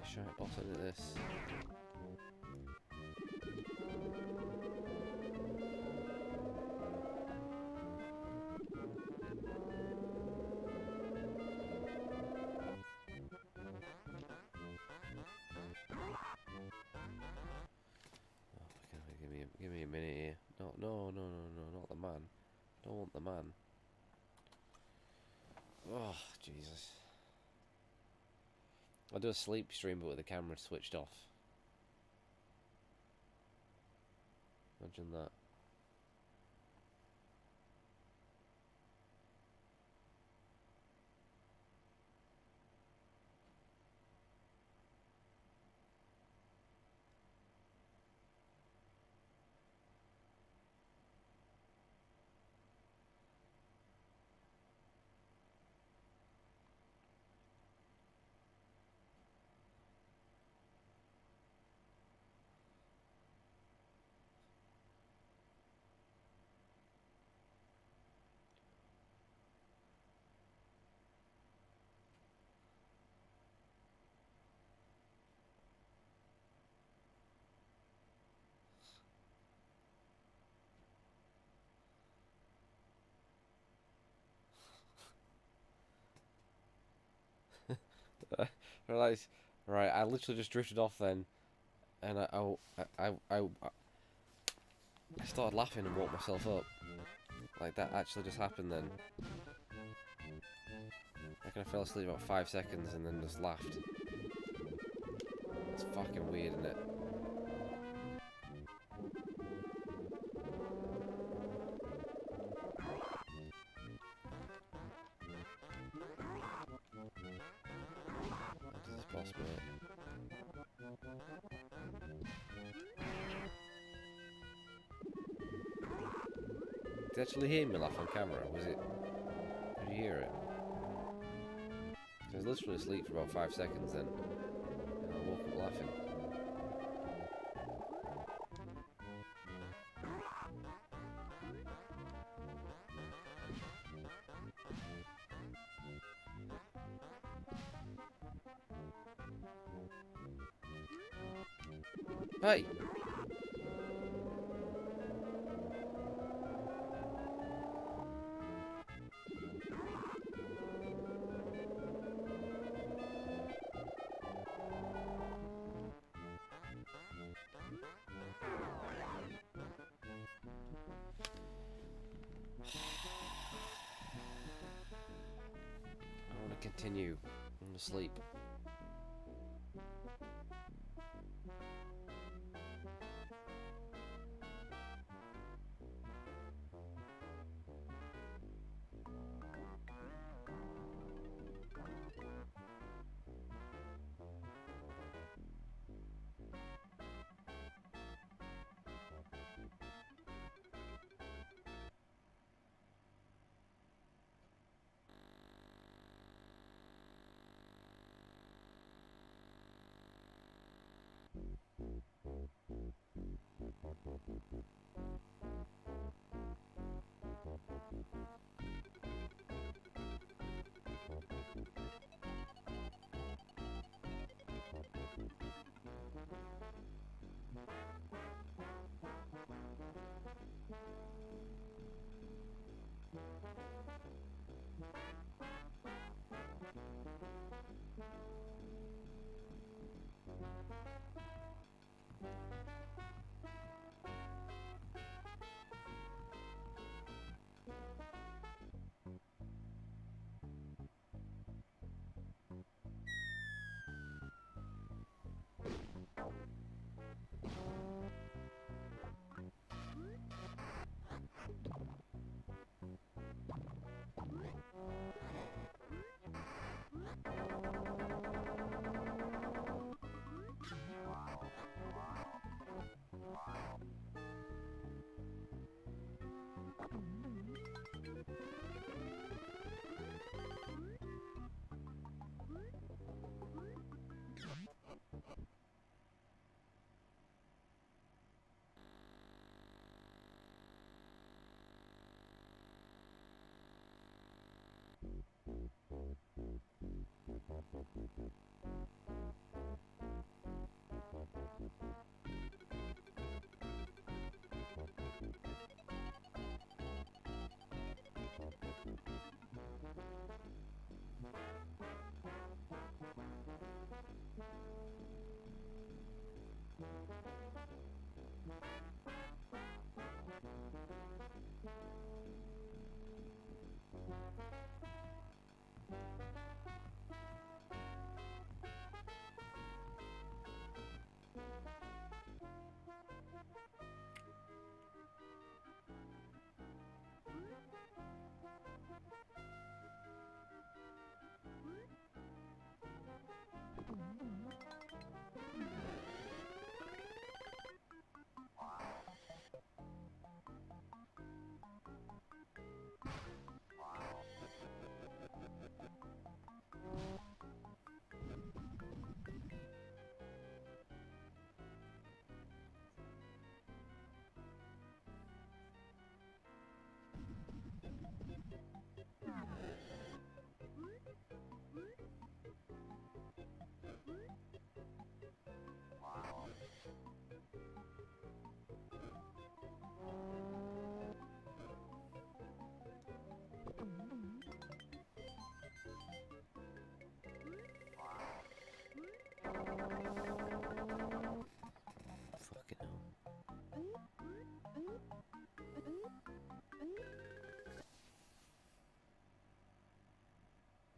[SPEAKER 2] Shite boss into this. Give me a minute here. No, not the man. Don't want the man. Oh, Jesus. I'll do a sleep stream but with the camera switched off. Imagine that. Realize, right? I literally just drifted off then, and I started laughing and woke myself up. Like that actually just happened then. I kind of fell asleep about 5 seconds and then just laughed. It's fucking weird, isn't it? That does this boss mate. Did you actually hear me laugh on camera? Was it? Did you hear it? I was literally asleep for about 5 seconds then. And I woke up laughing. Hey! I want to continue. I want to sleep. Fucking hell.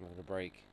[SPEAKER 2] I'm having a break.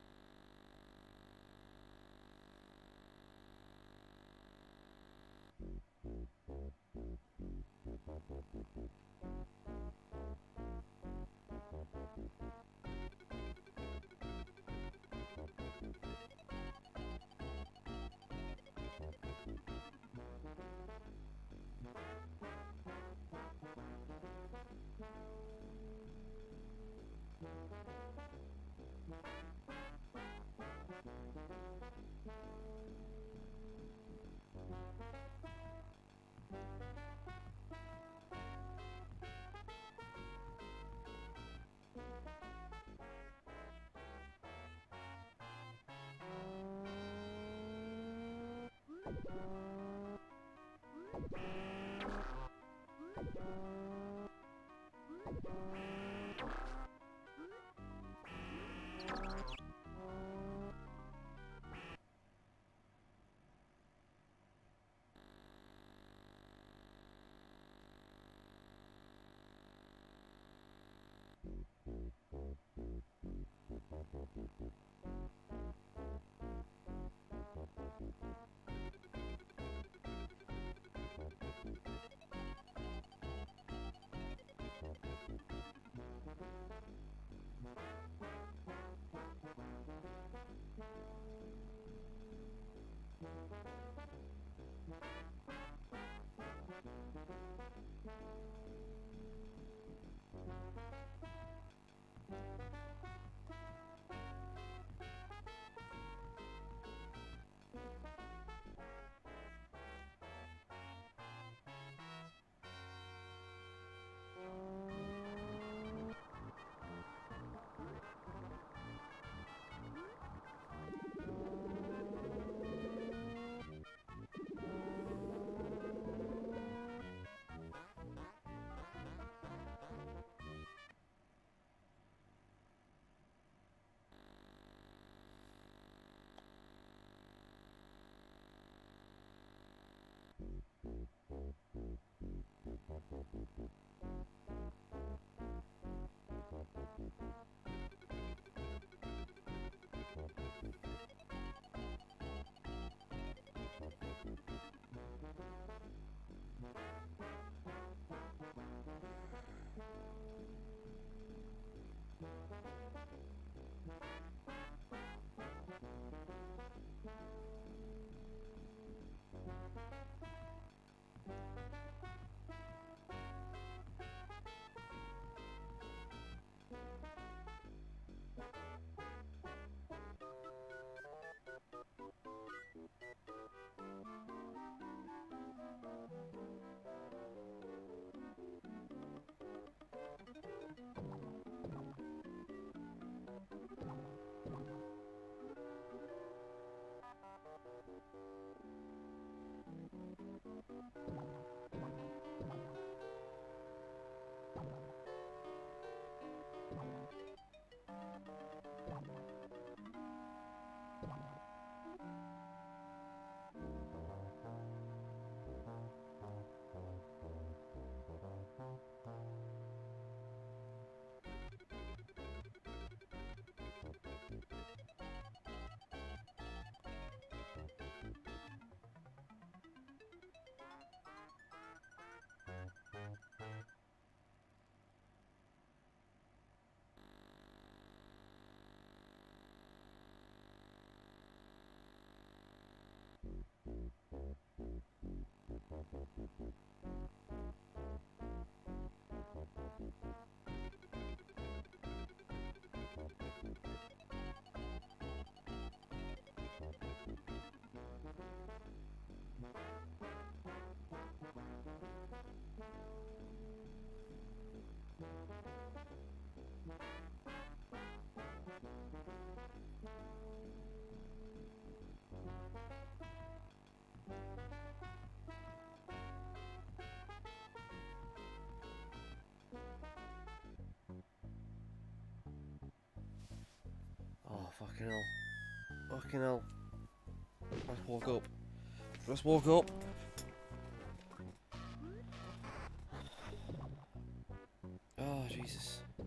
[SPEAKER 2] Fucking hell. Fucking hell. Just woke up. Just woke up. Oh, Jesus. I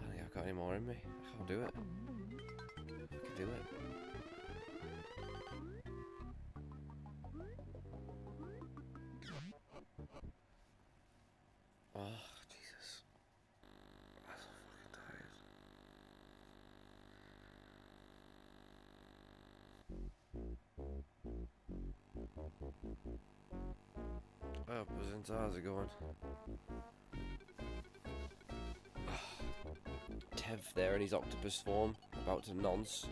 [SPEAKER 2] don't think I've got any more in me. I can't do it. I can do it. Oh, Jesus. I'm so fucking tired. Oh, Presents, how's it going? Tev there in his octopus form, about to nonce.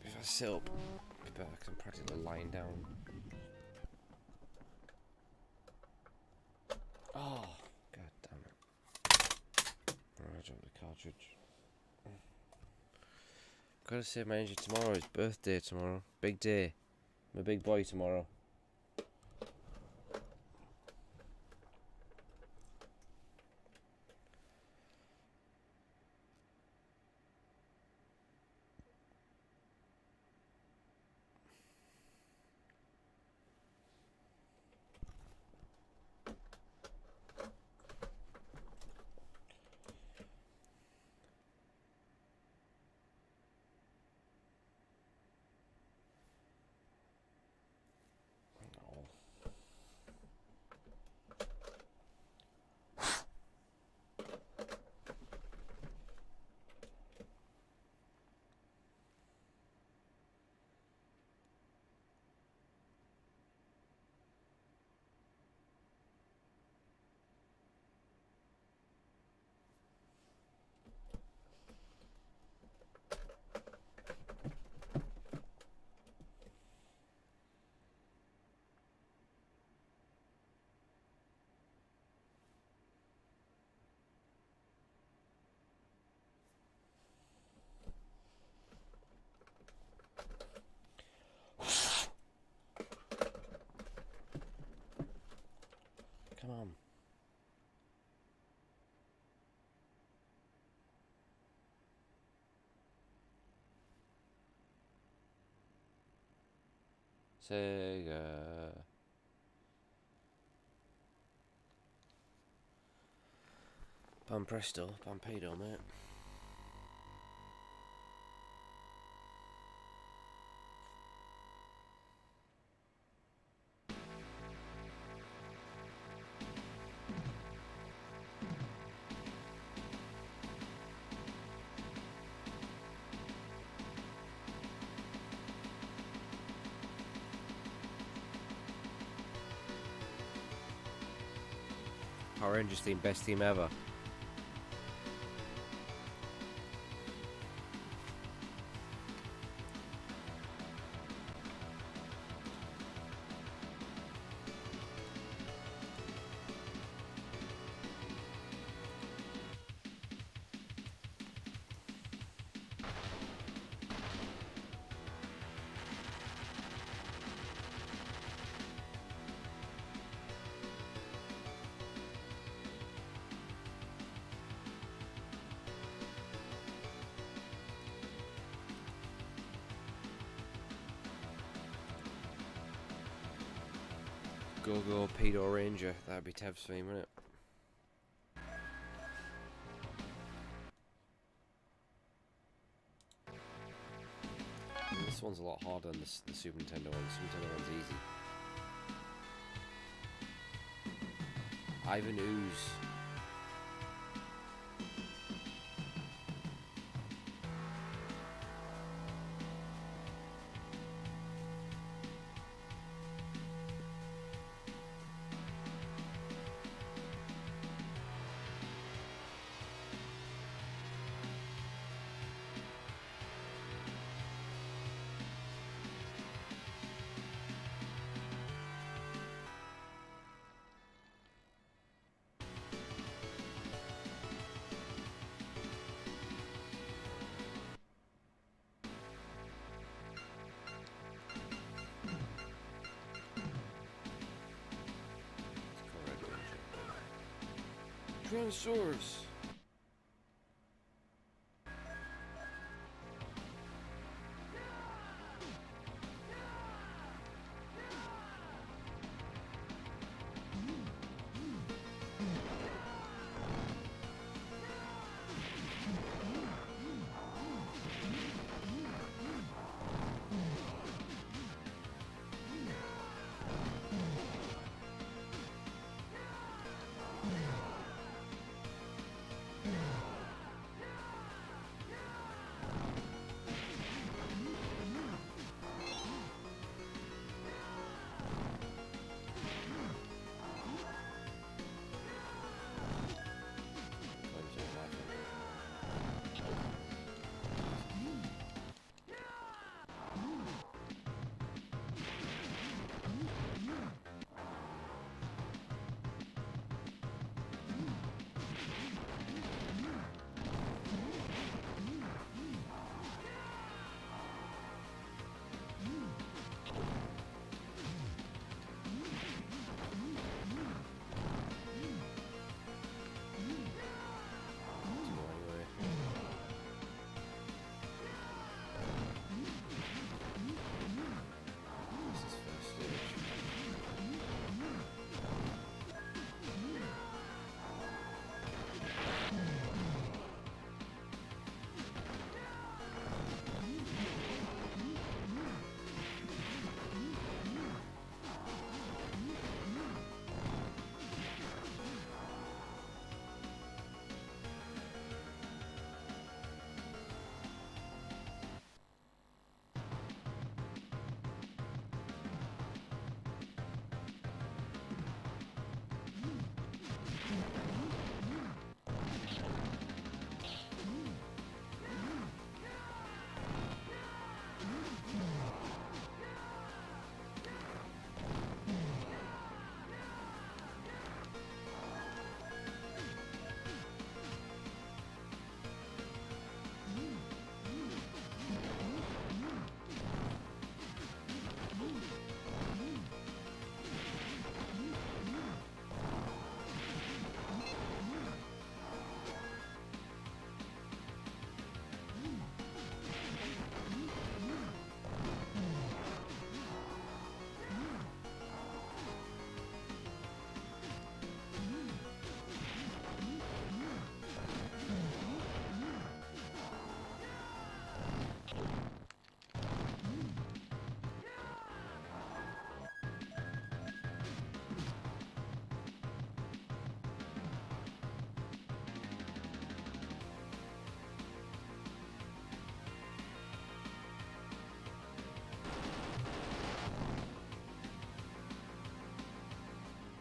[SPEAKER 2] If I sit up, it's better because I'm practically lying down. Oh, god damn it. I dropped the cartridge. Gotta save my energy tomorrow. It's birthday tomorrow. Big day. I'm a big boy tomorrow. Come on. Sega. Pan presto, pan pedo, mate. Power Rangers team, best team ever. Go Pedo Ranger. That'd be Tev's theme, wouldn't it? This one's a lot harder than the Super Nintendo one. The Super Nintendo one's easy. Ivan Ooze. Tyrannosaurus.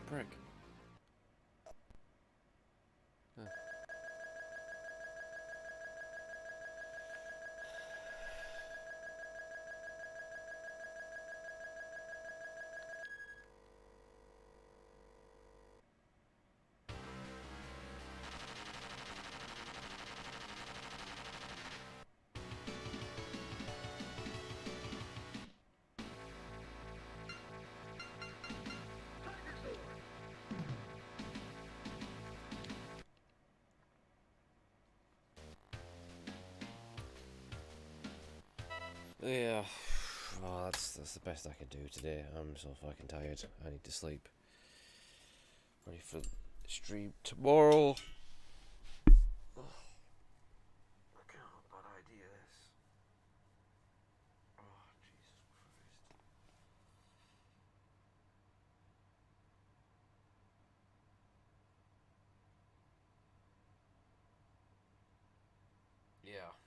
[SPEAKER 2] Prick. Huh. Yeah, well, that's the best I can do today. I'm so fucking tired. I need to sleep. Ready for the stream tomorrow. Look how bad idea this. Oh, Yeah.